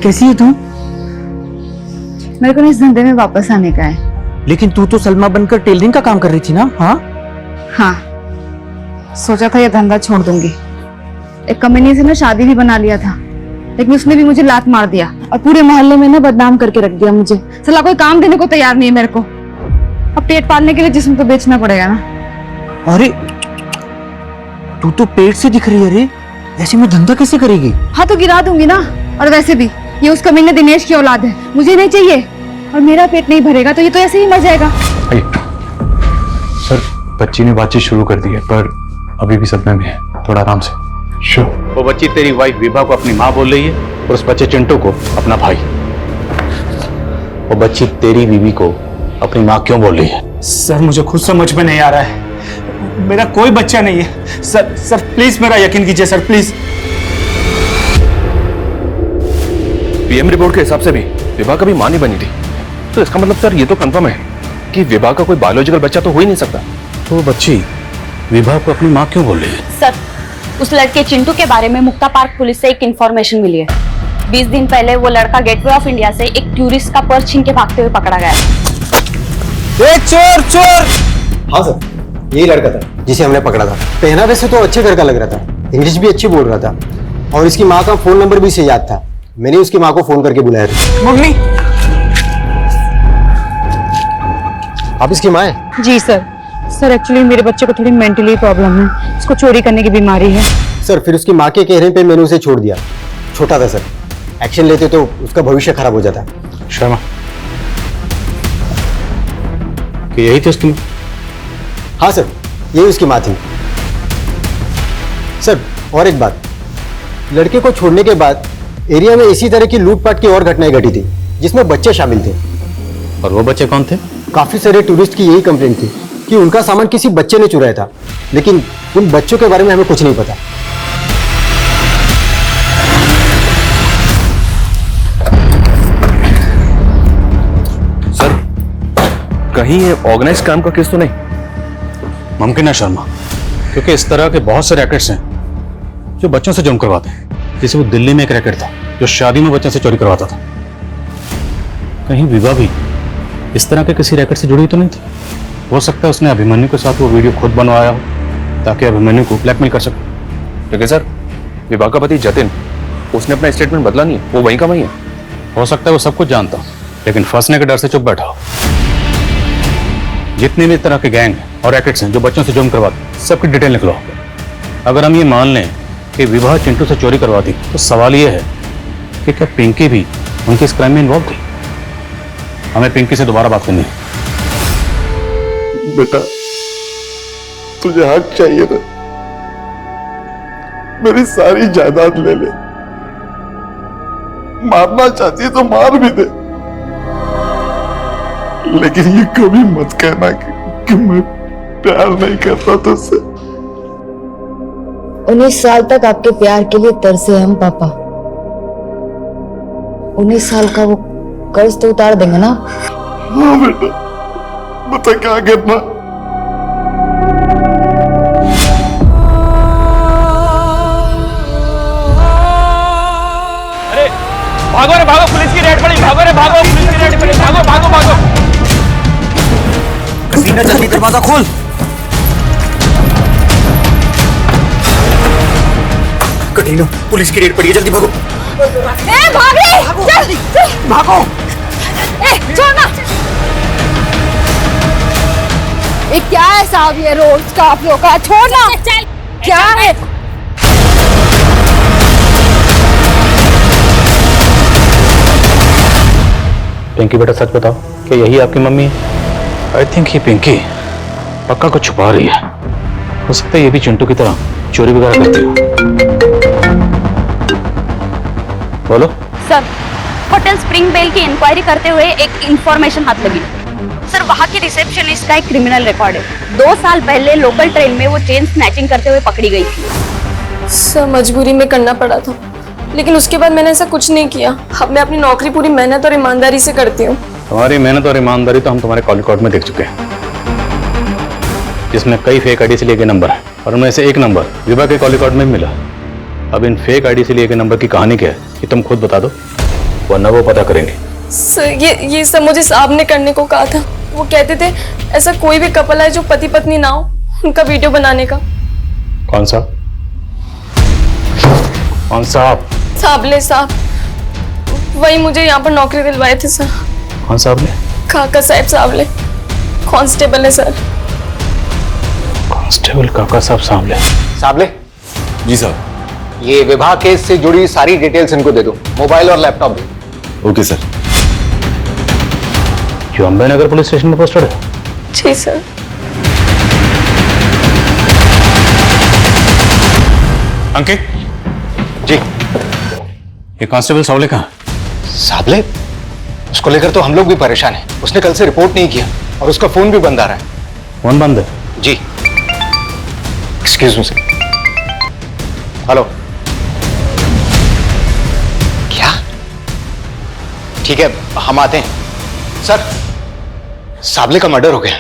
कैसी है तू? मेरे को इस धंधे में वापस आने का है। लेकिन तू तो सलमा बनकर टेलरिंग का काम कर रही थी ना? हाँ, सोचा था ये धंधा छोड़ दूंगी। एक कमीने से ना शादी भी बना लिया था, लेकिन उसने भी मुझे लात मार दिया और पूरे मोहल्ले में ना बदनाम करके रख दिया मुझे। साला कोई काम देने को तैयार नहीं है मेरे को। अब पेट पालने के लिए जिस्म तो बेचना पड़ेगा ना। अरे तू तो पेट से दिख रही है रे, ऐसे में धंधा कैसे करेगी? हाँ तो गिरा दूंगी ना। और वैसे भी ये उस कमीने दिनेश की औलाद है, मुझे नहीं चाहिए। और मेरा पेट नहीं भरेगा तो ये तो ऐसे ही मर जाएगा। सर, बच्ची ने बातचीत शुरू कर दी है, पर अभी भी सदमे में है, थोड़ा आराम से। वो बच्ची तेरी वाइफ विभा को अपनी माँ बोल रही है और उस बच्चे चिंटू को अपना भाई। वो बच्ची तेरी बीवी को अपनी माँ क्यों बोल रही है? सर मुझे खुद समझ में नहीं आ रहा है, मेरा कोई बच्चा नहीं है। सर प्लीज मेरा यकीन कीजिए सर, प्लीज। पीएम रिपोर्ट के हिसाब से भी विभा कभी मां नहीं बनी थी, तो इसका मतलब सर ये तो कंफर्म है कि विभा का कोई बायोलॉजिकल बच्चा तो हो ही नहीं सकता। तो वो बच्ची विभा को अपनी माँ क्यों बोल रही है? सर, उस लड़के चिंटू के बारे में मुक्ता पार्क पुलिस से एक इंफॉर्मेशन मिली है। 20 दिन पहले वो लड़का गेटवे ऑफ इंडिया से एक टूरिस्ट का पर्स छीन के भागते हुए पकड़ा गया। चोर चोर! हाँ सर, यही लड़का था जिसे हमने पकड़ा था। पहनावे से तो अच्छे घर का लग रहा था, इंग्लिश भी अच्छी बोल रहा था और इसकी माँ का फोन नंबर भी इसे याद था। मैंने उसकी माँ को फोन करके बुलाया था। मम्मी, आप इसकी माँ है? जी सर। सर एक्चुअली मेरे बच्चे को थोड़ी मेंटली प्रॉब्लम है, उसको चोरी करने की बीमारी है। सर फिर उसकी माँ के कहने पे मैंने उसे छोड़ दिया। छोटा था सर, एक्शन लेते तो उसका भविष्य खराब हो जाता। शर्मा, कि यही थी उसकी माँ? हाँ सर, यही उसकी माँ थी। सर और एक बात, लड़के को छोड़ने के बाद एरिया में इसी तरह की लूटपाट की और घटनाएं घटी थी जिसमें बच्चे शामिल थे। और वो बच्चे कौन थे? काफी सारे टूरिस्ट की यही कंप्लेंट थी कि उनका सामान किसी बच्चे ने चुराया था, लेकिन उन बच्चों के बारे में हमें कुछ नहीं पता। सर कहीं ये ऑर्गेनाइज क्राइम का केस तो नहीं? मुमकिन है शर्मा, क्योंकि इस तरह के बहुत से रैकेट्स हैं जो बच्चों से जुर्म करवाते हैं। जैसे वो दिल्ली में एक रैकेट था जो शादी में बच्चों से चोरी करवाता था। कहीं विभा भी इस तरह के किसी रैकेट से जुड़ी तो नहीं थी? हो सकता है उसने अभिमन्यु के साथ वो वीडियो खुद बनवाया हो ताकि अभिमन्यु को ब्लैकमेल कर सके। लेकिन सर विभा का पति जतिन, उसने अपना स्टेटमेंट बदला नहीं, वो वहीं का वहीं है। हो सकता है वो सब कुछ जानता हो लेकिन फंसने के डर से चुप बैठा हो। जितने भी तरह के गैंग और रैकेट्स हैं जो बच्चों से जुर्म करवाते, सबकी डिटेल निकलो। अगर हम ये मान लें कि विभा चिंटू से चोरी करवाती तो सवाल ये है कि क्या पिंकी भी उनकी इस क्राइम में इन्वॉल्व थी? हमें पिंकी से दोबारा बात करनी है। बेटा तुझे हक चाहिए था, मेरी सारी जायदाद ले ले, मारना चाहती है तो मार भी दे, लेकिन ये कभी मत कहना कि मैं प्यार नहीं करता तुझसे। 19 साल तक आपके प्यार के लिए तरसे हम पापा। 19 साल का वो कर्ज तो उतार देंगे ना? हाँ बेटा, बता क्या करना। अरे भागो रे भागो, पुलिस की रेड पड़ी, भागो रे भागो, पुलिस की रेड पड़ी, भागो भागो भागो। सीना जल्दी दरवाजा खोल। कटीनो, पुलिस की रेड पड़ी है, जल्दी भागो। भाग रे! चल, चल। भागो। छोड़ना। ये क्या है साहब, ये रोज का आप लोग का? छोड़ना। क्या है? पिंकी बेटा सच बताओ कि यही आपकी मम्मी है? आई थिंक ये पिंकी पक्का कुछ छुपा रही है। हो सकता है ये भी चिंटू की तरह चोरी वगैरह करती हो। बोलो। सर, होटल स्प्रिंग बेल की इंक्वायरी करते हुए एक इंफॉर्मेशन हाथ लगी। सर, वहाँ की रिसेप्शनिस्ट का एक क्रिमिनल रिकॉर्ड है। 2 साल पहले लोकल ट्रेन में वो चेन स्नैचिंग करते हुए पकड़ी गई थी। सर, मजबूरी में करना पड़ा था, लेकिन उसके बाद मैंने ऐसा कुछ नहीं किया। अब मैं अपनी नौकरी पूरी मेहनत और ईमानदारी से करती हूँ। तुम्हारी मेहनत और ईमानदारी तो हम तुम्हारे कॉल रिकॉर्ड में देख चुके हैं, जिसमें कई फेक आईडी से लिए गए नंबर है और उनमें से एक नंबर विभा के कॉल रिकॉर्ड में भी मिला। अब इन फेक आईडी से लिए गए नंबर की कहानी क्या है ये तुम खुद बता दो, वरना वो पता करेंगे। सर, ये सब मुझे साहब ने करने को कहा था। वो कहते थे ऐसा कोई भी कपल है जो पति पत्नी ना हो, उनका वीडियो बनाने का। कौन सा? कौन साहब? साबले साहब, वही मुझे यहाँ पर नौकरी दिलवाए थे सर। कौन साहब ने? काका साहब साबले, कांस्टेबल है सर। कांस्टेबल काका साहब साबले? साबले जी साहब। ये विवाह केस से जुड़ी सारी डिटेल्स इनको दे दो, मोबाइल और लैपटॉप भी। Okay sir. जो अंबेनगर पुलिस स्टेशन में पोस्टेड है? जी सर। अंकित जी, ये कांस्टेबल सावले कहाँ? साबले? उसको लेकर तो हम लोग भी परेशान हैं। उसने कल से रिपोर्ट नहीं किया और उसका फोन भी बंद आ रहा है। फोन बंद है? जी। Excuse me sir. हेलो। क्या? ठीक है, हम आते हैं। सर, साबले का मर्डर हो गया।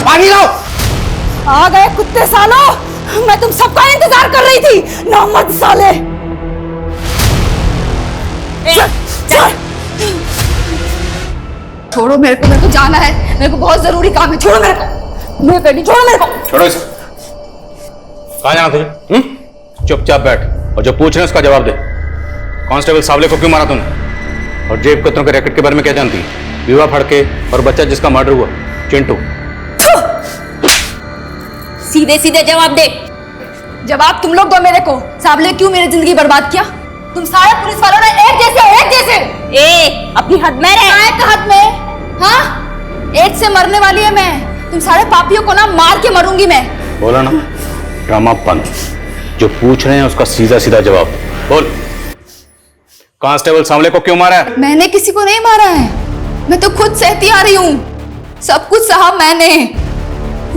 पानी लाओ। आ गए कुत्ते सालो, मैं तुम सबका इंतजार कर रही थी। नामर्द साले। छोड़ो मेरे को जाना है, मेरे को बहुत जरूरी काम है। छोड़ो मेरे को, मैं कहीं छोड़ो मेरे को। छोड़ो इसे। कहाँ जाना तुझे? चुपचाप बैठ और जो पूछ रहे हैं उसका जवाब दे। कांस्टेबल सावले को क्यों मारा तूने? और जेब कतरों के रैकेट के बारे में क्या जानती है? विवाह फड़के और बच्चा जिसका मर्डर हुआ, चिंटू। सीधे सीधे जवाब दे। जवाब तुम लोग दो मेरे को। साबले क्यों मेरी जिंदगी बर्बाद किया? तुम सारे पुलिस वालों ने एक जैसे। अपनी हद में रह। हद में? हाँ, एड्स से मरने वाली है मैं। तुम सारे पापियों को ना मार के मरूंगी मैं। बोला ना, ड्रामा बंद। जो पूछ रहे हैं उसका सीधा सीधा जवाब बोल। कांस्टेबल सावले को क्यों मारा है? मैंने किसी को नहीं मारा है, मैं तो खुद सहती आ रही हूँ। सब कुछ सहा मैंने।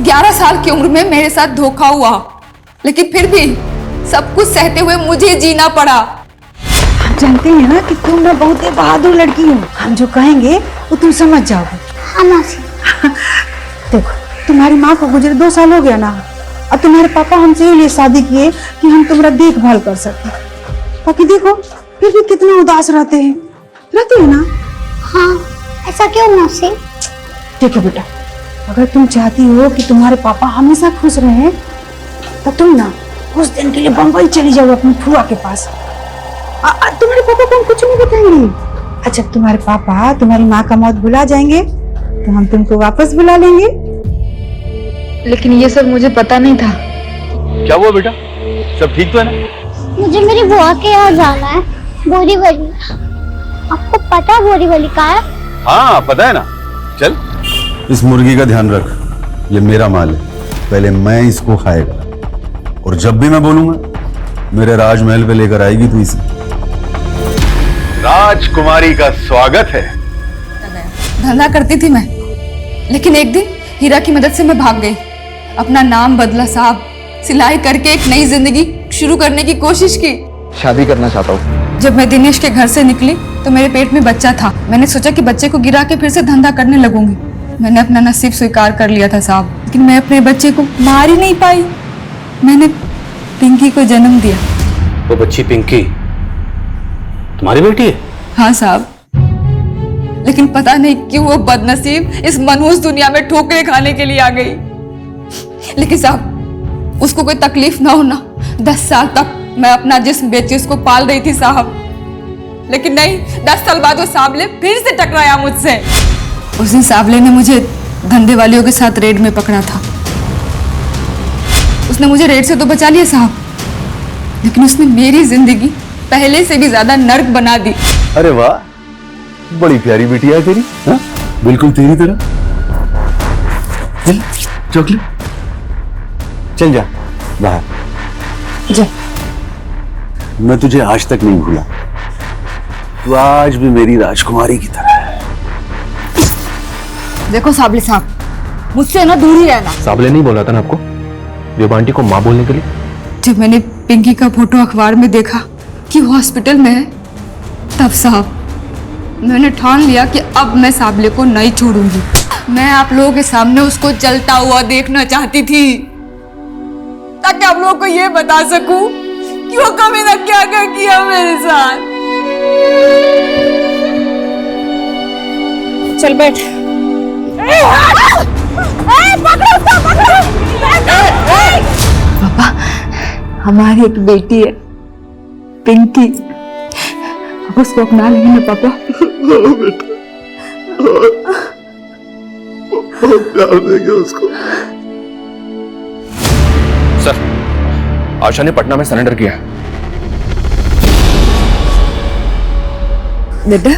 11 साल की उम्र में मेरे साथ धोखा हुआ, लेकिन फिर भी सब कुछ सहते हुए मुझे जीना पड़ा। हम जानते हैं ना कि तुम ना बहुत ही बहादुर लड़की हो। हम जो कहेंगे वो तुम समझ जाओगे। हाँ मौसी। देखो, तुम्हारी माँ को गुजरे 2 साल हो गया ना, और तुम्हारे पापा हमसे इसलिए शादी किए कि हम तुम्हारा देखभाल कर सके। बाकी देखो, फिर भी कितना उदास रहते हैं ना। हाँ, ऐसा क्यों मौसी? देखो बेटा, अगर तुम चाहती हो कि तुम्हारे पापा हमेशा खुश रहें, तो तुम ना कुछ दिन के लिए बंबई चली जाओ अपनी फुआ के पास। तुम्हारे पापा को हम कुछ नहीं बताएंगे। अच्छा, तुम्हारे पापा तुम्हारी माँ का मौत भुला जाएंगे तो हम तुमको वापस बुला लेंगे। लेकिन ये सब मुझे पता नहीं था। क्या हुआ बेटा? सब ठीक तो है ना? मुझे मेरी बुआ के यहाँ जाना है, बोरीवली। आपको पता है बोरीवली कहाँ है? हाँ पता है ना। चल। इस मुर्गी का ध्यान रख, ये मेरा माल है, पहले मैं इसको खाएगा और जब भी मैं बोलूंगा मेरे राजमहल पे लेकर आएगी तू इसे। राजकुमारी का स्वागत है। धंधा करती थी मैं, लेकिन एक दिन हीरा की मदद से मैं भाग गई। अपना नाम बदला साहब, सिलाई करके एक नई जिंदगी शुरू करने की कोशिश की। शादी करना चाहता हूँ। जब मैं दिनेश के घर से निकली तो मेरे पेट में बच्चा था। मैंने सोचा कि बच्चे को गिरा के फिर से धंधा करने लगूंगी। मैंने अपना नसीब स्वीकार कर लिया था साहब, लेकिन मैं अपने बच्चे को मार ही नहीं पाई। मैंने पिंकी को जन्म दिया। वो बच्ची पिंकी तुम्हारी बेटी है? हाँ साहब, लेकिन पता नहीं क्यों वो बदनसीब इस मनहूस दुनिया में ठोकरें खाने के लिए आ गई। लेकिन साहब, उसको कोई तकलीफ ना होना, 10 साल तक मैं अपना जिस्म बेची उसको पाल रही थी साहब। लेकिन नहीं, 10 साल बाद वो साबले फिर से टकराया मुझसे। उस दिन साबले ने मुझे धंधे वालियों के साथ रेड में पकड़ा था। उसने मुझे रेड से तो बचा लिया साहब, लेकिन उसने मेरी जिंदगी पहले से भी ज्यादा नर्क बना दी। अरे वाह, बड़ी प्यारी बिटिया है तेरी। हाँ? बिल्कुल तेरी तरह। चल चॉकलेट, चल जा बाहर जा। मैं तुझे आज तक नहीं भूला, तू आज भी मेरी राजकुमारी की तरह है। देखो साबले साहब, मुझसे ना दूर ही रहना। साबले नहीं बोला था ना आपको बेबा आंटी को माँ बोलने के लिए? जब मैंने पिंकी का फोटो अखबार में देखा कि वो हॉस्पिटल में है, तब साहब मैंने ठान लिया कि अब मैं साबले को नहीं छोड़ूंगी। मैं आप लोगों के सामने उसको जलता हुआ देखना चाहती थी, ताकि आप लोगों को ये बता सकूं कि वो कभी ना क्या क्या किया मेरे साथ। चल बैठ। पापा, हमारी एक बेटी है पिंकी, अब उसको अपना लेंगे ना पापा? बेटा, बहुत प्यार देंगे उसको। सर, आशा ने पटना में सरेंडर किया है। बेटा,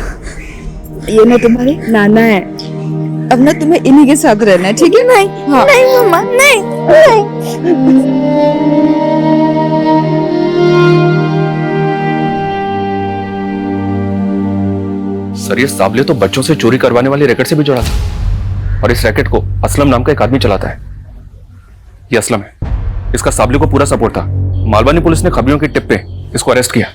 ये ना तुम्हारे नाना है, अब ना तुम्हें इन्हीं के साथ रहना है, ठीक है? नहीं, हाँ। नहीं मम्मा, नहीं, नहीं। सर, ये साबले तो बच्चों से चोरी करवाने वाले रैकेट से भी जुड़ा था, और इस रैकेट को असलम नाम का एक आदमी चलाता है। ये असलम है, इसका साबले को पूरा सपोर्ट था। मालवानी पुलिस ने खबरियों की टिप पे इसको अरेस्ट किया।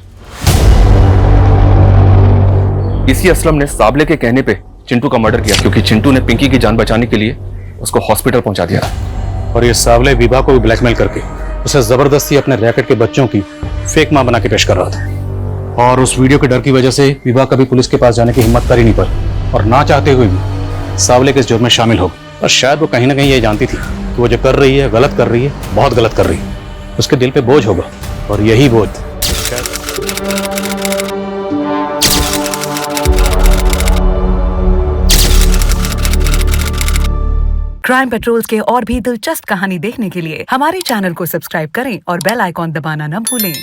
इसी असलम ने साबले के कहने पे चिंटू का मर्डर किया, क्योंकि चिंटू ने पिंकी की जान बचाने के लिए उसको हॉस्पिटल पहुंचा दिया था। और ये सावले विभा को भी ब्लैकमेल करके उसे जबरदस्ती अपने रैकेट के बच्चों की फेक मां बना के पेश कर रहा था। और उस वीडियो के डर की वजह से विभा कभी पुलिस के पास जाने की हिम्मत कर ही नहीं पाई, और ना चाहते हुए भी सावले के इस जुर्म में शामिल हो गई। और शायद वो कहीं ना कहीं ये जानती थी कि वो जो कर रही है गलत कर रही है, बहुत गलत कर रही है। उसके दिल पे बोझ होगा, और यही बोझ क्राइम पेट्रोल्स के और भी दिलचस्प कहानी देखने के लिए हमारे चैनल को सब्सक्राइब करें और बेल आइकॉन दबाना न भूलें।